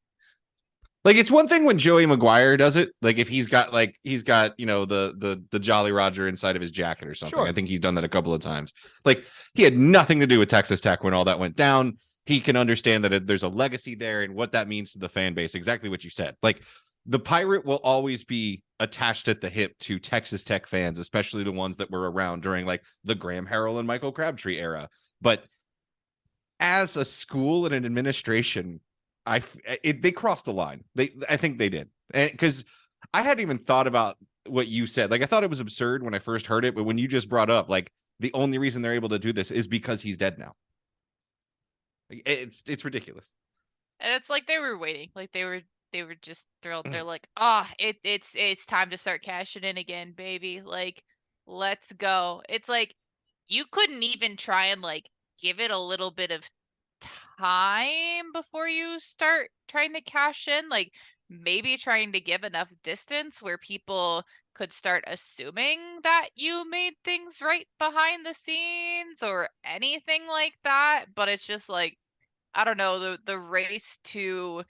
C: It's one thing when Joey Maguire does it, if he's got the Jolly Roger inside of his jacket or something. Sure. I think he's done that a couple of times. He had nothing to do with Texas Tech when all that went down. He can understand that there's a legacy there and what that means to the fan base. Exactly what you said. The pirate will always be attached at the hip to Texas Tech fans, especially the ones that were around during the Graham Harrell and Michael Crabtree era. But as a school and an administration, they crossed the line. I think they did, because I hadn't even thought about what you said. I thought it was absurd when I first heard it, but when you just brought up the only reason they're able to do this is because he's dead now. It's ridiculous.
B: And it's they were waiting. They were just thrilled. They're it's time to start cashing in again, baby. Let's go. It's you couldn't even try and give it a little bit of time before you start trying to cash in, maybe trying to give enough distance where people could start assuming that you made things right behind the scenes or anything like that. But it's just I don't know, the race to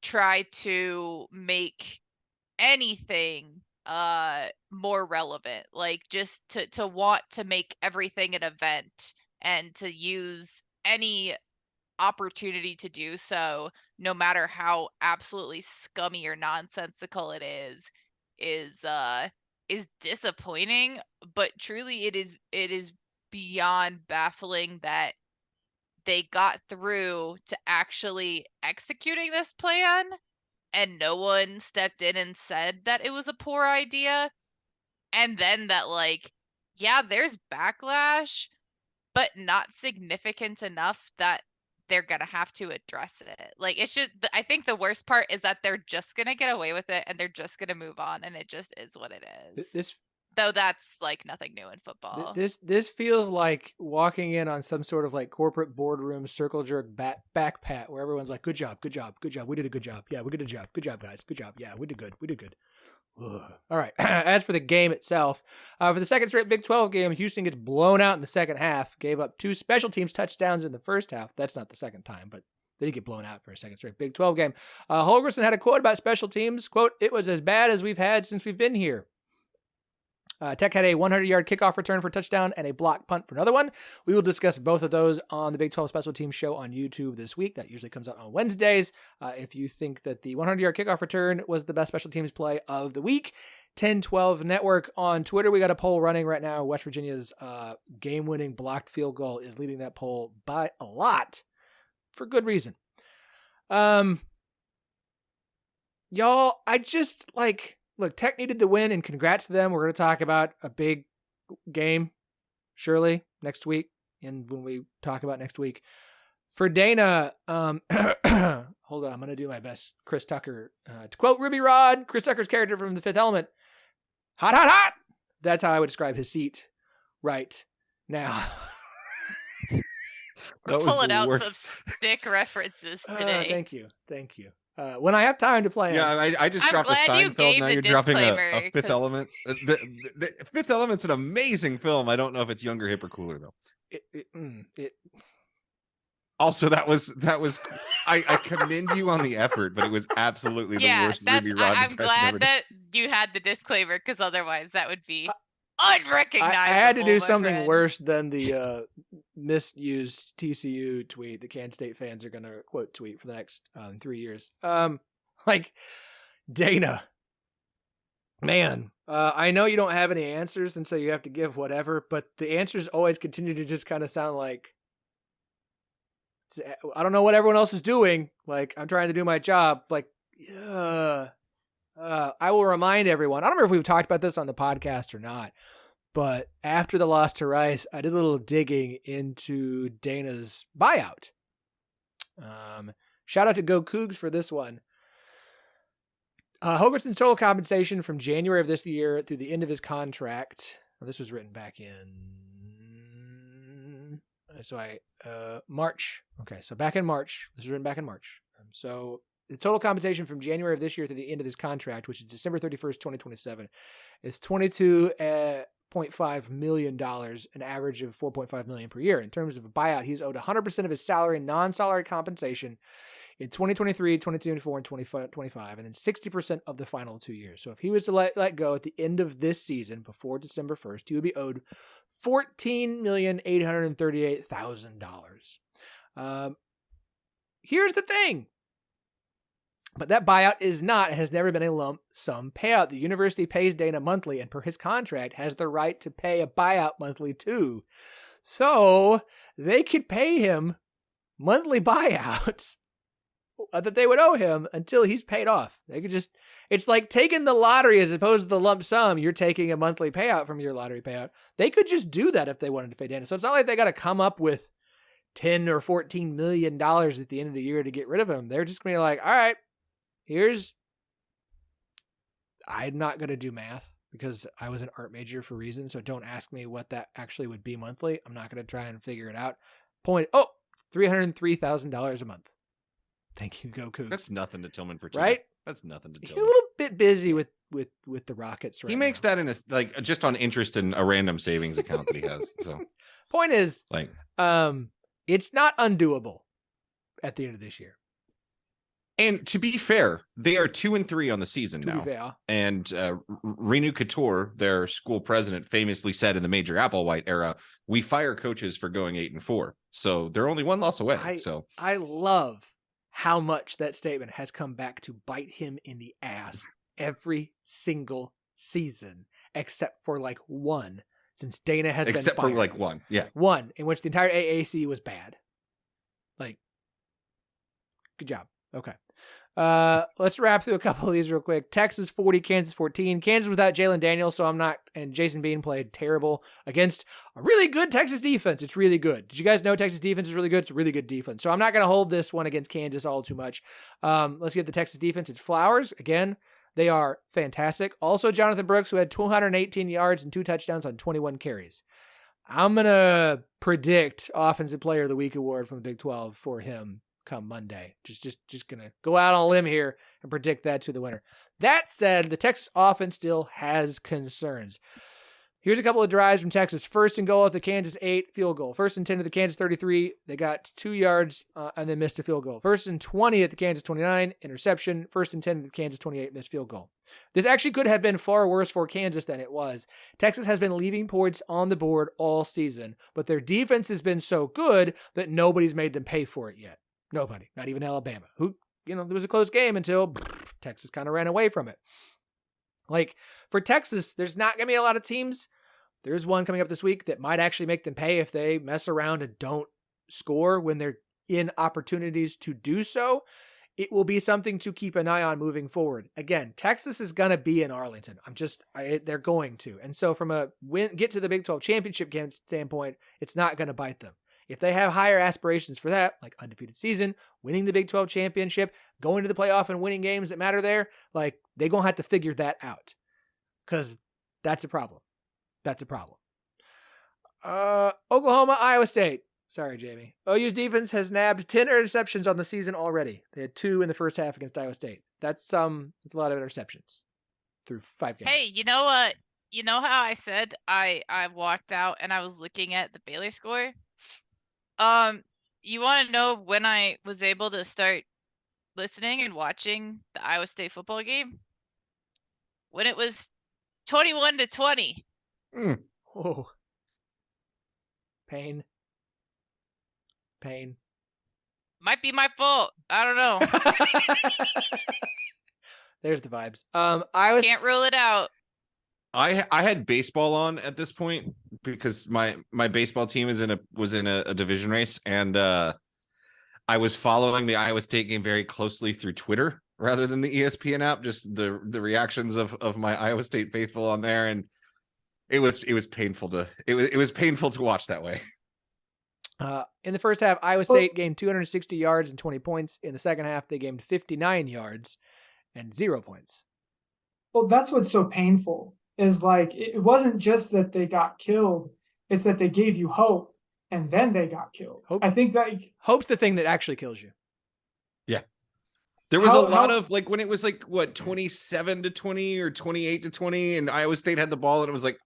B: try to make anything more relevant, just to want to make everything an event and to use any opportunity to do so, no matter how absolutely scummy or nonsensical it is disappointing. But truly it is beyond baffling that they got through to actually executing this plan and no one stepped in and said that it was a poor idea. And then that there's backlash, but not significant enough that they're gonna have to address it. It's just, I think the worst part is that they're just gonna get away with it and they're just gonna move on, and it just is what it is. Though that's like nothing new in football.
A: This feels like walking in on some sort of like corporate boardroom circle jerk back pat where everyone's like, good job. We did a good job. Yeah, we did a job. Good job, guys. Good job. Yeah, we did good. Ugh. All right. As for the game itself, for the second straight Big 12 game, Houston gets blown out in the second half, gave up 2 special teams touchdowns in the first half. That's not the second time, but they did get blown out for a second straight Big 12 game. Holgorsen had a quote about special teams. Quote, "It was as bad as we've had since we've been here." Tech had a 100-yard kickoff return for a touchdown and a block punt for another one. We will discuss both of those on the Big 12 Special Teams show on YouTube this week. That usually comes out on Wednesdays. If you think that the 100-yard kickoff return was the best special teams play of the week, 10-12 Network on Twitter. We got a poll running right now. West Virginia's game-winning blocked field goal is leading that poll by a lot for good reason. Y'all, I just like... Look, Tech needed the win, and congrats to them. We're going to talk about a big game, surely, next week, and when we talk about next week. For Dana, hold on, I'm going to do my best. Chris Tucker, to quote Ruby Rod, Chris Tucker's character from The Fifth Element, hot, hot, hot! That's how I would describe his seat right now.
B: We're pulling out some sick references today.
A: Thank you. When I have time to play
C: I just dropped a Steinfeld. Now you're dropping a Fifth Element. The Fifth Element's an amazing film. I don't know if it's younger, hip, or cooler though. Also, that was. I commend you on the effort, but it was absolutely the worst Ruby Rod.
B: I'm glad that you had the disclaimer, because otherwise that would be unrecognizable.
A: I had to do something worse than the misused TCU tweet. The Kansas State fans are going to quote tweet for the next 3 years. Like, Dana, man, I know you don't have any answers, and so you have to give whatever, but the answers always continue to just kind of sound like, I don't know what everyone else is doing. Like, I'm trying to do my job. Like, I will remind everyone, I don't remember if we've talked about this on the podcast or not, but after the loss to Rice, I did a little digging into Dana's buyout. Shout out to Go Cougs for this one. Holgorsen's total compensation from January of this year through the end of his contract. Well, this was written back in March. Okay, so back in March. This was written back in March. So the total compensation from January of this year to the end of his contract, which is December 31st, 2027, is $22.5 million, an average of $4.5 million per year. In terms of a buyout, he's owed 100% of his salary and non-salary compensation in 2023, 2024, and 2025, and then 60% of the final 2 years. So if he was to let go at the end of this season, before December 1st, he would be owed $14,838,000. Here's the thing. But that buyout has never been a lump sum payout. The university pays Dana monthly, and per his contract, has the right to pay a buyout monthly too. So they could pay him monthly buyouts that they would owe him until he's paid off. They could just, it's like taking the lottery as opposed to the lump sum. You're taking a monthly payout from your lottery payout. They could just do that if they wanted to pay Dana. So it's not like they got to come up with $10 or $14 million at the end of the year to get rid of him. They're just going to be like, all right, I'm not going to do math because I was an art major for reasons. So don't ask me what that actually would be monthly. I'm not going to try and figure it out. $303,000 a month. Thank you, Go Cougs.
C: That's nothing to Tillman for
A: right?
C: That's nothing to Tillman.
A: He's a little bit busy with the Rockets right
C: He makes that in a, like, just on interest in a random savings account that he has. So
A: point is,
C: like,
A: it's not undoable at the end of this year.
C: And to be fair, they are 2-3 on the season now.
A: Fair.
C: And Renu Couture, their school president, famously said in the Major Applewhite era, "We fire coaches for going 8-4." So they're only one loss away.
A: I love how much that statement has come back to bite him in the ass every single season, except for like one, since Dana has been fired.
C: Except for like one, yeah.
A: One, in which the entire AAC was bad. Like, good job. Okay. Let's wrap through a couple of these real quick. Texas 40, Kansas 14. Kansas without Jalen Daniels, and Jason Bean played terrible against a really good Texas defense. It's really good. Did you guys know Texas defense is really good? It's a really good defense. So I'm not going to hold this one against Kansas all too much. Let's get the Texas defense. It's Flowers. Again, They are fantastic. Also, Jonathan Brooks, who had 218 yards and 2 touchdowns on 21 carries. I'm going to predict Offensive Player of the Week award from the Big 12 for him come Monday. Just going to go out on a limb here and predict that to the winner. That said, the Texas offense still has concerns. Here's a couple of drives from Texas. First and goal at the Kansas 8, field goal. First and 10 at the Kansas 33. They got 2 yards and then missed a field goal. First and 20 at the Kansas 29, interception. First and 10 at the Kansas 28, missed field goal. This actually could have been far worse for Kansas than it was. Texas has been leaving points on the board all season, but their defense has been so good that nobody's made them pay for it yet. Nobody, not even Alabama, who, there was a close game until Texas kind of ran away from it. Like, for Texas, there's not going to be a lot of teams. There's one coming up this week that might actually make them pay if they mess around and don't score when they're in opportunities to do so. It will be something to keep an eye on moving forward. Again, Texas is going to be in Arlington. They're going to. And so from a get to the Big 12 championship game standpoint, it's not going to bite them. If they have higher aspirations for that, like undefeated season, winning the Big 12 championship, going to the playoff and winning games that matter there, like, they're going to have to figure that out, because that's a problem. That's a problem. Oklahoma, Iowa State. Sorry, Jamie. OU's defense has nabbed 10 interceptions on the season already. They had 2 in the first half against Iowa State. That's a lot of interceptions through 5 games.
B: Hey, you know what? You know how I said I walked out and I was looking at the Baylor score? You want to know when I was able to start listening and watching the Iowa State football game? When it was 21-20.
A: Oh. Pain.
B: Might be my fault. I don't know.
A: There's the vibes. I
B: Can't rule it out.
C: I had baseball on at this point because my baseball team was in a division race, and I was following the Iowa State game very closely through Twitter rather than the ESPN app. Just the reactions of my Iowa State faithful on there, and it was painful to watch that way.
A: In the first half, Iowa State gained 260 yards and 20 points. In the second half, they gained 59 yards and 0 points.
D: Well, that's what's so painful, is like, it wasn't just that they got killed, it's that they gave you hope and then they got killed.
A: Hope,
D: I think that
A: hope's the thing that actually kills you.
C: Yeah. There was a lot of, like, when it was like, what, 27-20 or 28-20, and Iowa State had the ball, and it was like,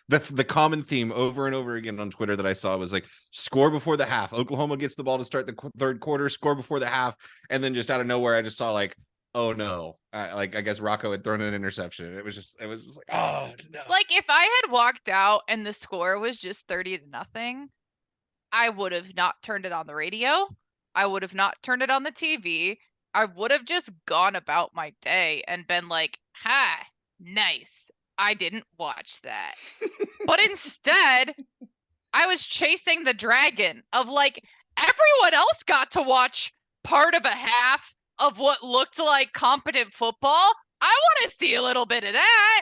C: the common theme over and over again on Twitter that I saw was like, score before the half. Oklahoma gets the ball to start the third quarter, score before the half, and then just out of nowhere, I just saw like, oh no, I guess Rocco had thrown an interception. It was just like, oh no.
B: Like, if I had walked out and the score was just 30-0, I would have not turned it on the radio. I would have not turned it on the TV. I would have just gone about my day and been like, ha, nice. I didn't watch that. But instead, I was chasing the dragon of, like, everyone else got to watch part of a half of what looked like competent football. I want to see a little bit of that.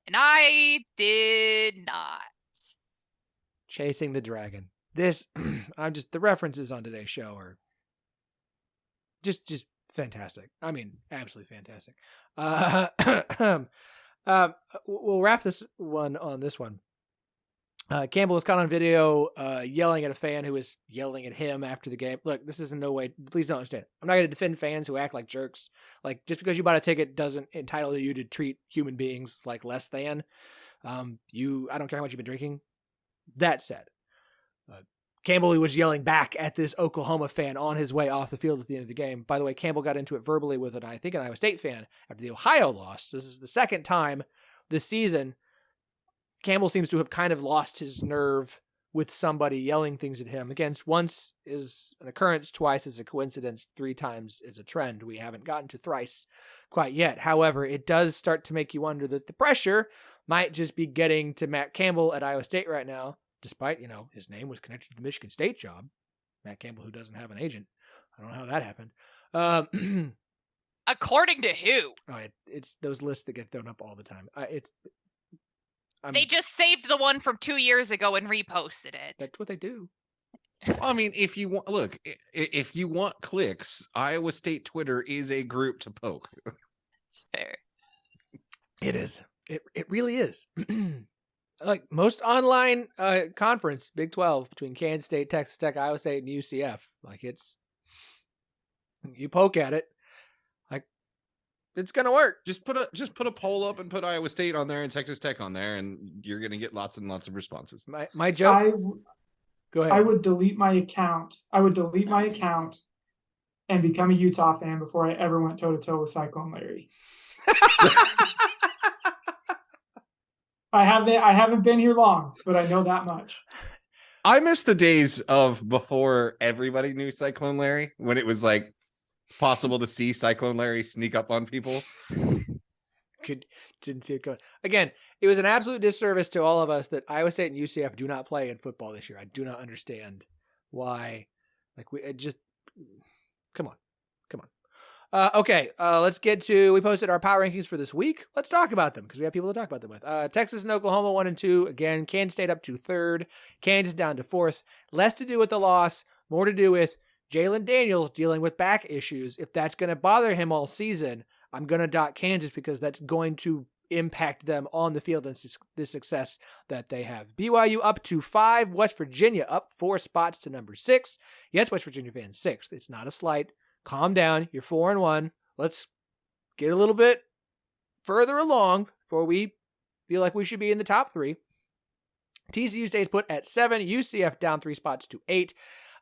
B: And I did not.
A: Chasing the dragon. This, the references on today's show are just fantastic. I mean, absolutely fantastic. We'll wrap this one on this one. Campbell was caught on video yelling at a fan who was yelling at him after the game. Look, this is in no way, please don't understand. I'm not going to defend fans who act like jerks. Like, just because you bought a ticket doesn't entitle you to treat human beings like less than. I don't care how much you've been drinking. That said, Campbell was yelling back at this Oklahoma fan on his way off the field at the end of the game. By the way, Campbell got into it verbally with an Iowa State fan after the Ohio loss. This is the second time this season Campbell seems to have kind of lost his nerve with somebody yelling things at him. Again, once is an occurrence, twice is a coincidence, 3 times is a trend. We haven't gotten to thrice quite yet. However, it does start to make you wonder that the pressure might just be getting to Matt Campbell at Iowa State right now, despite, his name was connected to the Michigan State job. Matt Campbell, who doesn't have an agent. I don't know how that happened.
B: According to who?
A: Oh, it's those lists that get thrown up all the time.
B: They just saved the one from 2 years ago and reposted it.
A: That's what they do.
C: I mean, if you want clicks, Iowa State Twitter is a group to poke.
B: It's fair.
A: It is. It really is. Like most online conference, Big 12 between Kansas State, Texas Tech, Iowa State, and UCF. Like you poke at it, like it's gonna work.
C: Just put a poll up and put Iowa State on there and Texas Tech on there, and you're gonna get lots and lots of responses.
A: My joke. Go ahead.
D: I would delete my account. And become a Utah fan before I ever went toe to toe with Cyclone Larry. I haven't been here long, but I know that much.
C: I miss the days of before everybody knew Cyclone Larry, when it was like possible to see Cyclone Larry sneak up on people.
A: Didn't see it going. Again, it was an absolute disservice to all of us that Iowa State and UCF do not play in football this year. I do not understand why. Like we come on. Okay, let's get to. We posted our power rankings for this week. Let's talk about them because we have people to talk about them with. Texas and Oklahoma 1 and 2. Again, Kansas State up to 3rd. Kansas down to 4th. Less to do with the loss, more to do with Jalen Daniels dealing with back issues. If that's going to bother him all season, I'm going to dot Kansas because that's going to impact them on the field and the success that they have. BYU up to 5. West Virginia up 4 spots to number 6. Yes, West Virginia fans, 6th. It's not a slight. Calm down. You're 4-1. Let's get a little bit further along before we feel like we should be in the top 3. TCU stays put at 7. UCF down 3 spots to 8.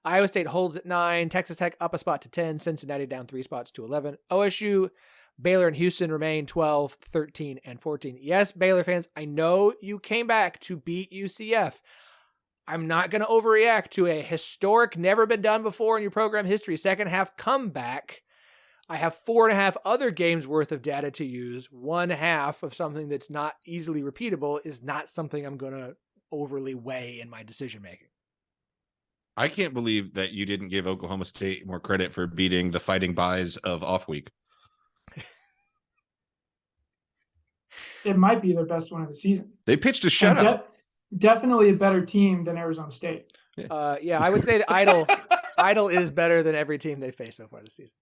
A: Iowa State holds at 9. Texas Tech up a spot to 10. Cincinnati down 3 spots to 11. OSU, Baylor, and Houston remain 12, 13, and 14. Yes, Baylor fans, I know you came back to beat UCF. I'm not going to overreact to a historic, never been done before in your program history, second half comeback. I have 4.5 other games worth of data to use. 1/2 of something that's not easily repeatable is not something I'm going to overly weigh in my decision making.
C: I can't believe that you didn't give Oklahoma State more credit for beating the Fighting Buys of off week.
D: It might be their best one of the season.
C: They pitched a shutout.
D: Definitely a better team than Arizona State.
A: Yeah, I would say that Idle is better than every team they faced so far this season.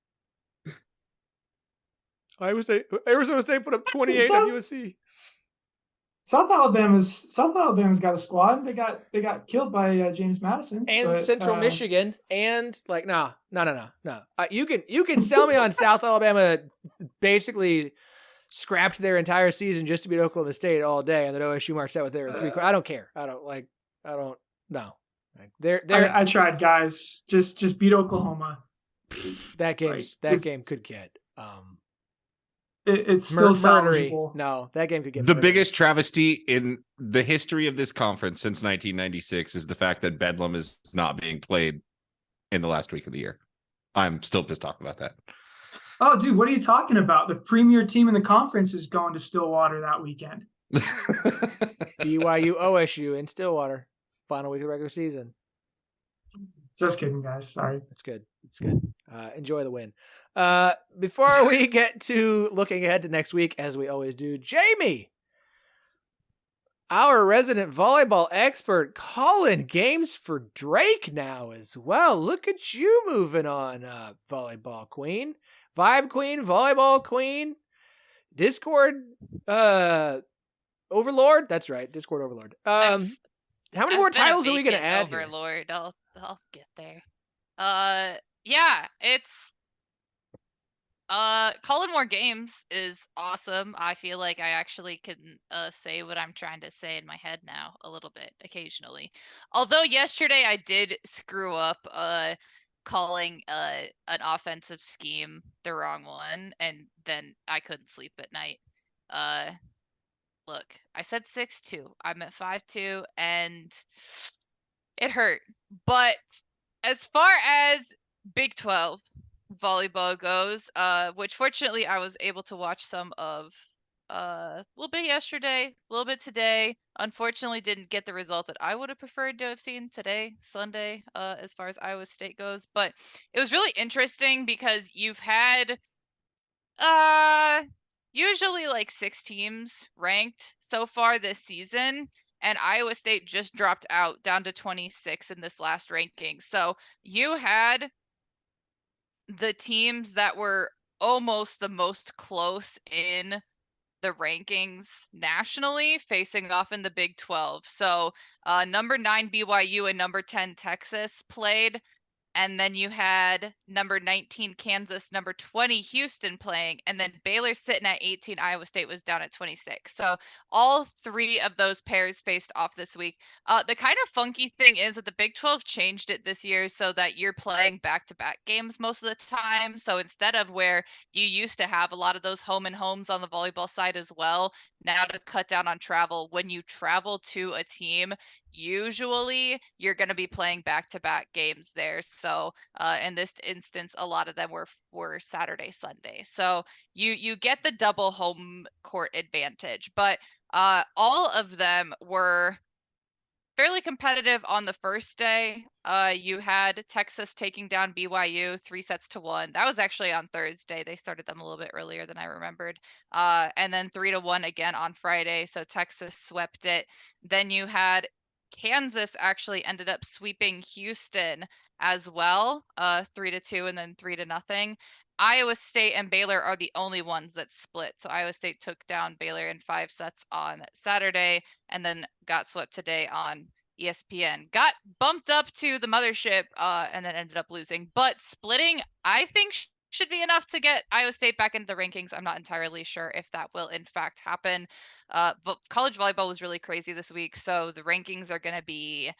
A: Arizona State put up 28 on USC.
D: South Alabama's got a squad. They got killed by James Madison
A: and Central Michigan and like no. You can sell me on South Alabama basically scrapped their entire season just to beat Oklahoma State all day, and then OSU marched out with their 3 quarters. I don't care. I don't know.
D: I tried, guys. Just beat Oklahoma.
A: That game could get
D: it's still
A: murdery.
D: salvageable.
A: No, that game could get
C: the
A: murdery.
C: biggest travesty in the history of this conference since 1996 is the fact that Bedlam is not being played in the last week of the year. I'm still pissed off about that.
D: Oh, dude, what are you talking about? The premier team in the conference is going to Stillwater that weekend.
A: BYU OSU in Stillwater. Final week of the regular season.
D: Just kidding, guys. Sorry.
A: It's good. Enjoy the win. Before we get to looking ahead to next week, as we always do, Jamie, our resident volleyball expert, calling games for Drake now as well. Look at you moving on, volleyball queen. Vibe queen, volleyball queen, Discord Overlord. That's right, Discord Overlord. How many more titles are we gonna add?
B: Overlord, here? I'll get there. Yeah, it's calling more games is awesome. I feel like I actually can say what I'm trying to say in my head now a little bit occasionally. Although yesterday I did screw up calling an offensive scheme the wrong one, and then I couldn't sleep at night. Look, I said 6'2". I'm at 5'2", and it hurt. But as far as Big 12 volleyball goes, which fortunately I was able to watch some of a little bit yesterday, a little bit today. Unfortunately, didn't get the result that I would have preferred to have seen today, Sunday, as far as Iowa State goes. But it was really interesting because you've had usually like 6 teams ranked so far this season, and Iowa State just dropped out down to 26 in this last ranking. So you had the teams that were almost the most close in the rankings nationally facing off in the Big 12. So number 9 BYU and number 10 Texas played. And then you had number 19 Kansas, number 20 Houston playing, and then Baylor sitting at 18. Iowa State was down at 26. So all three of those pairs faced off this week. The kind of funky thing is that the Big 12 changed it this year so that you're playing back-to-back games most of the time. So instead of where you used to have a lot of those home and homes on the volleyball side as well, now to cut down on travel, when you travel to a team, usually you're going to be playing back-to-back games there. So in this instance, a lot of them were Saturday, Sunday. So you get the double home court advantage, but all of them were fairly competitive on the first day. You had Texas taking down BYU 3-1. That was actually on Thursday. They started them a little bit earlier than I remembered. And then 3-1 again on Friday. So Texas swept it. Then you had Kansas actually ended up sweeping Houston as well, 3-2 and then 3-0. Iowa State and Baylor are the only ones that split. So Iowa State took down Baylor in 5 sets on Saturday and then got swept today on ESPN. Got bumped up to the mothership and then ended up losing. But splitting, I think, should be enough to get Iowa State back into the rankings. I'm not entirely sure if that will in fact happen. But college volleyball was really crazy this week. So the rankings are going to be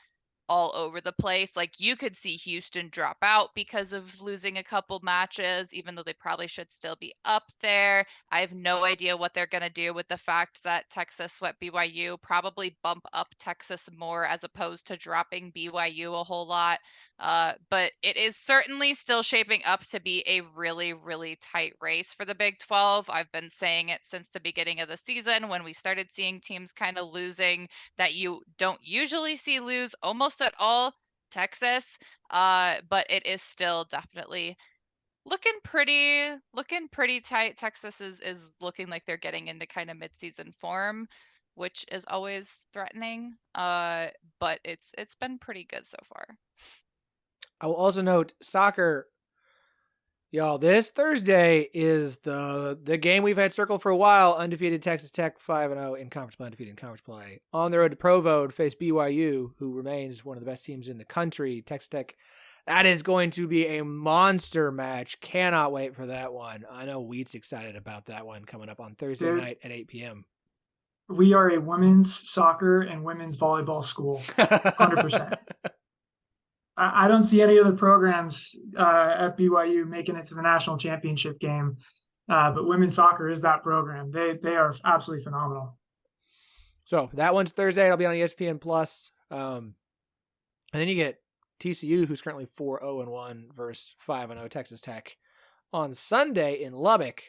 B: all over the place. Like you could see Houston drop out because of losing a couple matches, even though they probably should still be up there. I have no idea what they're going to do with the fact that Texas swept BYU, probably bump up Texas more as opposed to dropping BYU a whole lot. But it is certainly still shaping up to be a really, really tight race for the Big 12. I've been saying it since the beginning of the season when we started seeing teams kind of losing that you don't usually see lose almost at all, Texas. But it is still definitely looking pretty tight. Texas is looking like they're getting into kind of midseason form, which is always threatening. But it's been pretty good so far.
A: I will also note soccer. Y'all, this Thursday is the game we've had circled for a while. Undefeated Texas Tech 5-0 in conference play, undefeated in conference play. On the road to Provo to face BYU, who remains one of the best teams in the country. Texas Tech, that is going to be a monster match. Cannot wait for that one. I know Wheat's excited about that one coming up on Thursday night at 8 p.m.
D: We are a women's soccer and women's volleyball school, 100%. I don't see any other programs at BYU making it to the national championship game, but women's soccer is that program. They are absolutely phenomenal.
A: So that one's Thursday. It'll be on ESPN Plus. And then you get TCU, who's currently 4-0-1 versus 5-0 Texas Tech on Sunday in Lubbock.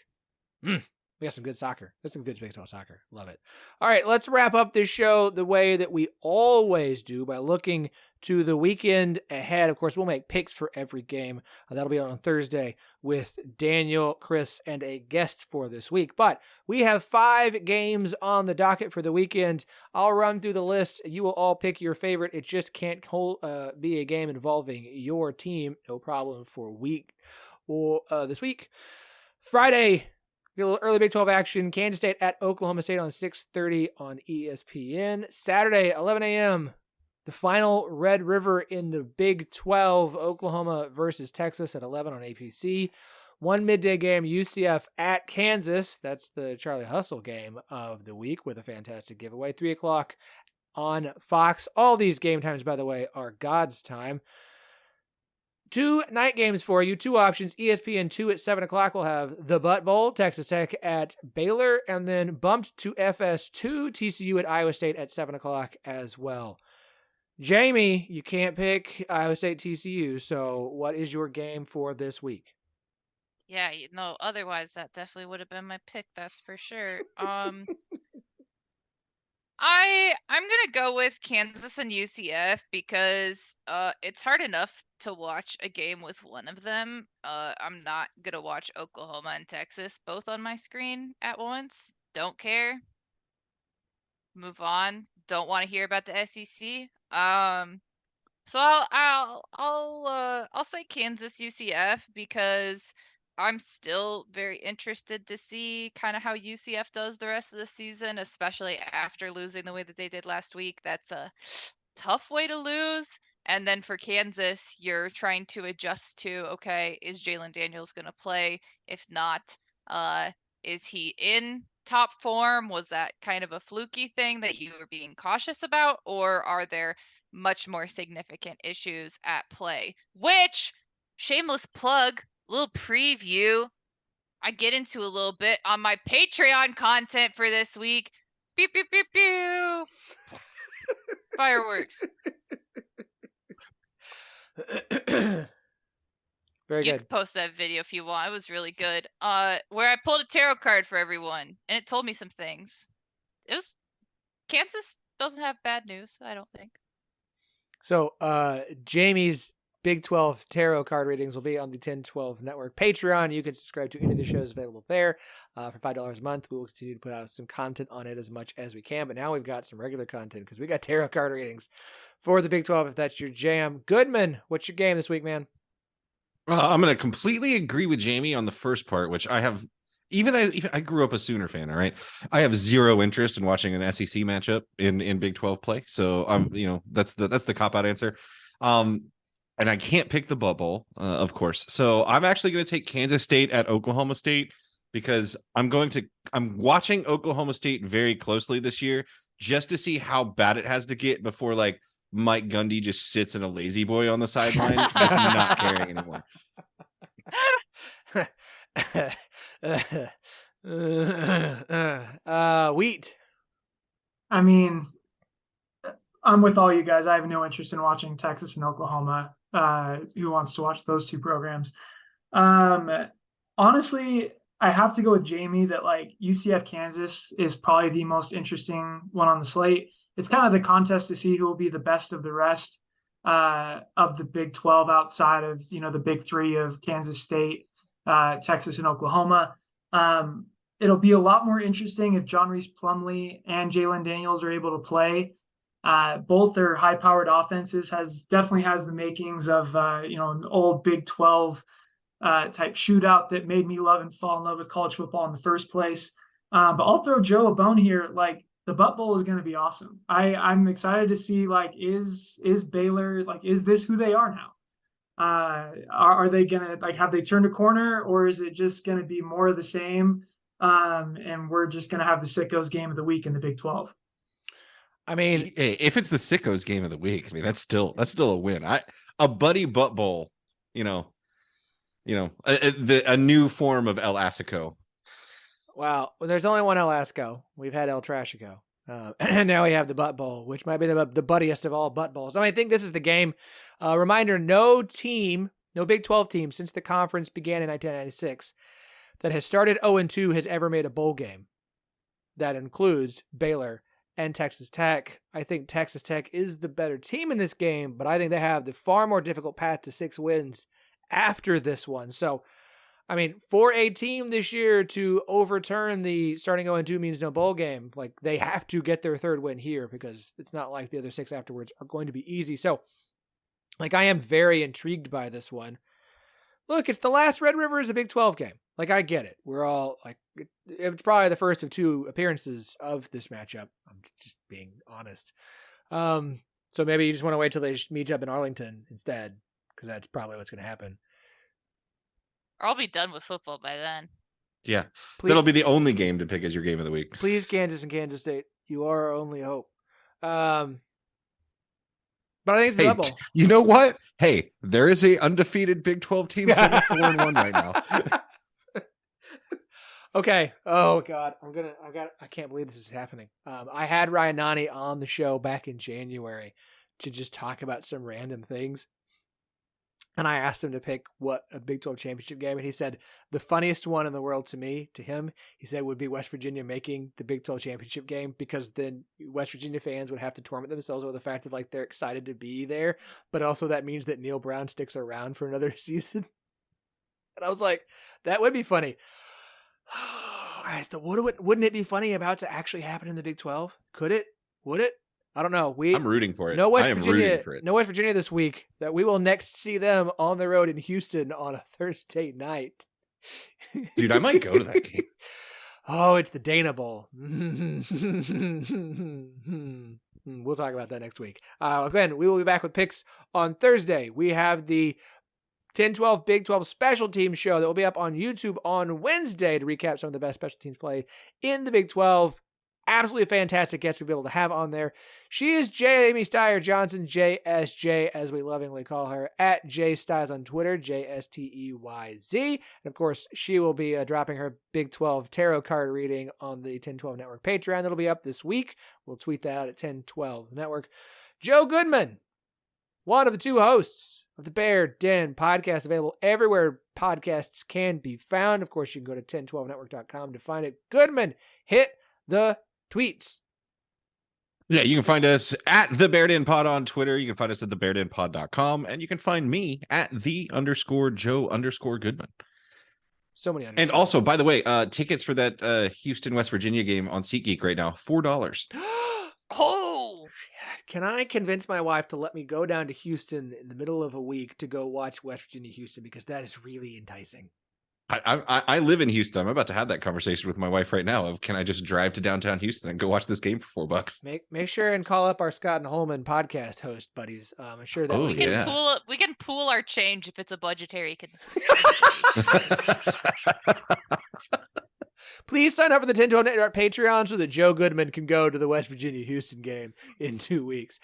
A: We got some good soccer. There's some good baseball soccer. Love it. All right, let's wrap up this show the way that we always do by looking to the weekend ahead. Of course, we'll make picks for every game. That'll be on Thursday with Daniel, Chris, and a guest for this week. But we have 5 games on the docket for the weekend. I'll run through the list. You will all pick your favorite. It just can't be a game involving your team. No problem for this week. Friday, a little early Big 12 action. Kansas State at Oklahoma State on 6:30 on ESPN. Saturday, 11 a.m., the final Red River in the Big 12, Oklahoma versus Texas at 11 on APC. One midday game, UCF at Kansas. That's the Charlie Hustle game of the week with a fantastic giveaway. 3 o'clock on Fox. All these game times, by the way, are God's time. 2 night games for you, 2 options. ESPN 2 at 7 o'clock will have the Butt Bowl, Texas Tech at Baylor, and then bumped to FS2, TCU at Iowa State at 7 o'clock as well. Jamie, you can't pick Iowa State TCU, so what is your game for this week?
B: Yeah, otherwise that definitely would have been my pick, that's for sure. I'm gonna go with Kansas and UCF because it's hard enough to watch a game with one of them. I'm not gonna watch Oklahoma and Texas both on my screen at once. Don't care. Move on. don't want to hear about the SEC. So I'll say Kansas UCF because I'm still very interested to see kind of how UCF does the rest of the season, especially after losing the way that they did last week. That's a tough way to lose. And then for Kansas, you're trying to adjust to, okay, is Jalen Daniels going to play? If not, is he in top form? Was that kind of a fluky thing that you were being cautious about? Or are there much more significant issues at play? Which, shameless plug, little preview, I get into a little bit on my Patreon content for this week. Pew, pew, pew, pew. Fireworks.
A: Very
B: You
A: good.
B: can post that video if you want. It was really good. Where I pulled a tarot card for everyone, and it told me some things. Kansas doesn't have bad news, I don't think.
A: So Jamie's Big 12 tarot card readings will be on the 1012 Network Patreon. You can subscribe to any of the shows available there for $5 a month. We will continue to put out some content on it as much as we can. But now we've got some regular content because we got tarot card readings for the Big 12 if that's your jam. Goodman, what's your game this week, man?
C: I'm going to completely agree with Jamie on the first part, which I have. Even I grew up a Sooner fan. All right, I have zero interest in watching an SEC matchup in Big 12 play. So that's the cop out answer. And I can't pick the butt bowl, of course. So I'm actually going to take Kansas State at Oklahoma State because I'm watching Oklahoma State very closely this year just to see how bad it has to get before like Mike Gundy just sits in a lazy boy on the sideline, just not caring anymore.
A: Wheat.
D: I mean, I'm with all you guys. I have no interest in watching Texas and Oklahoma. Who wants to watch those two programs? Honestly, I have to go with Jamie that like UCF Kansas is probably the most interesting one on the slate. It's kind of the contest to see who will be the best of the rest of the Big 12 outside of, the big three of Kansas State, Texas, and Oklahoma. It'll be a lot more interesting if John Reese Plumlee and Jalen Daniels are able to play. Both their high-powered offenses definitely has the makings of an old Big 12 type shootout that made me love and fall in love with college football in the first place. But I'll throw Joe a bone here. Like the Butt Bowl is going to be awesome. I'm excited to see like is Baylor like is this who they are now? Are they gonna like have they turned a corner or is it just going to be more of the same? And we're just going to have the sickos game of the week in the Big 12.
A: I mean,
C: hey, if it's the sickos game of the week, I mean that's still a win. A buddy butt bowl, a new form El Asico.
A: Well, there's only one El Asico. We've had El Trashico. And now we have the Butt Bowl, which might be the buddiest of all butt bowls. I think this is the game. Reminder, no Big 12 team since the conference began in 1996 that has started 0-2 has ever made a bowl game. That includes Baylor and Texas Tech. I think Texas Tech is the better team in this game, but I think they have the far more difficult path to 6 wins after this one. So, for a team this year to overturn the starting 0-2 means no bowl game, like they have to get their third win here because it's not like the other 6 afterwards are going to be easy. So, I am very intrigued by this one. Look, it's the last Red River is a Big 12 game. I get it. We're all it's probably the first of 2 appearances of this matchup. I'm just being honest. So maybe you just want to wait till they meet up in Arlington instead, because that's probably what's going to happen.
B: I'll be done with football by then.
C: Yeah,
A: please,
C: that'll be the only game to pick as your game of the week.
A: Please, Kansas and Kansas State, you are our only hope. But I think it's the Butt Bowl.
C: You know what? Hey, there is a undefeated Big 12 team 7-4-1 right now.
A: Okay. Oh God, I can't believe this is happening. I had Ryan Nani on the show back in January to just talk about some random things. And I asked him to pick what a Big 12 championship game. And he said the funniest one in the world to him, he said would be West Virginia making the Big 12 championship game, because then West Virginia fans would have to torment themselves with the fact that they're excited to be there. But also that means that Neil Brown sticks around for another season. And I was like, that would be funny. Wouldn't it be funny about to actually happen in the Big 12? Could it? Would it? I don't know.
C: I'm rooting for it.
A: No West
C: I am
A: Virginia.
C: rooting for it.
A: No West Virginia this week. That we will next see them on the road in Houston on a Thursday night.
C: Dude, I might go to that game.
A: Oh, it's the Dana Bowl. We'll talk about that next week. Again, we will be back with picks on Thursday. We have the 10-12 Big 12 special teams show that will be up on YouTube on Wednesday to recap some of the best special teams play in the Big 12. Absolutely fantastic guest we'll be able to have on there. She is Jamie Steyer Johnson, JSJ, as we lovingly call her, at JStyes on Twitter, JSTEYZ. And of course, she will be dropping her Big 12 tarot card reading on the 10-12 Network Patreon. That'll be up this week. We'll tweet that out at 10-12 Network. Joe Goodman, one of the two hosts of the Bear Den podcast, available everywhere podcasts can be found. Of course, you can go to 1012network.com to find it. Goodman, hit the tweets.
C: Yeah, you can find us at the Bear Den Pod on Twitter. You can find us at thebeardenpod.com, and you can find me at _Joe_Goodman.
A: So many
C: And also, by the way, tickets for that Houston, West Virginia game on SeatGeek right now, $4.
B: Oh,
A: can I convince my wife to let me go down to Houston in the middle of a week to go watch West Virginia Houston, because that is really enticing.
C: I live in Houston. I'm about to have that conversation with my wife right now of, can I just drive to downtown Houston and go watch this game for $4?
A: Make sure and call up our Scott and Holman podcast host buddies. I'm sure that
B: we can pool our change if it's a budgetary.
A: Please sign up for the 10-12 Network Patreon so that Joe Goodman can go to the West Virginia Houston game in 2 weeks.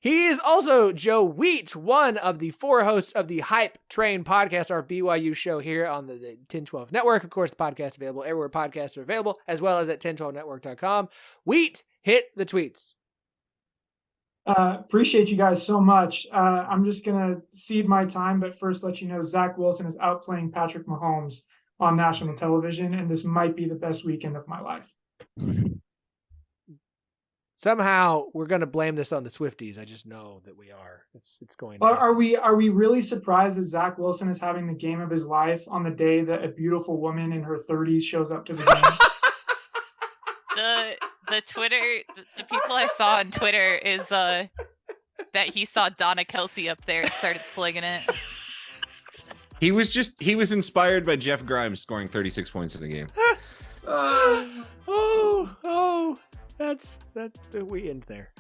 A: He is also Joe Wheat, one of the 4 hosts of the Hype Train podcast, our BYU show here on the 10-12 Network. Of course, the podcast is available everywhere podcasts are available, as well as at 1012network.com. Wheat, hit the tweets.
D: Appreciate you guys so much. I'm just going to cede my time, but first let you know Zach Wilson is outplaying Patrick Mahomes on national television, and this might be the best weekend of my life.
A: Somehow we're going to blame this on the Swifties. I just know that we are. It's going to
D: Are we really surprised that Zach Wilson is having the game of his life on the day that a beautiful woman in her 30s shows up to the game?
B: The people I saw on Twitter is that he saw Donna Kelsey up there and started slinging it.
C: He was inspired by Jeff Grimes scoring 36 points in the game.
A: That's we end there.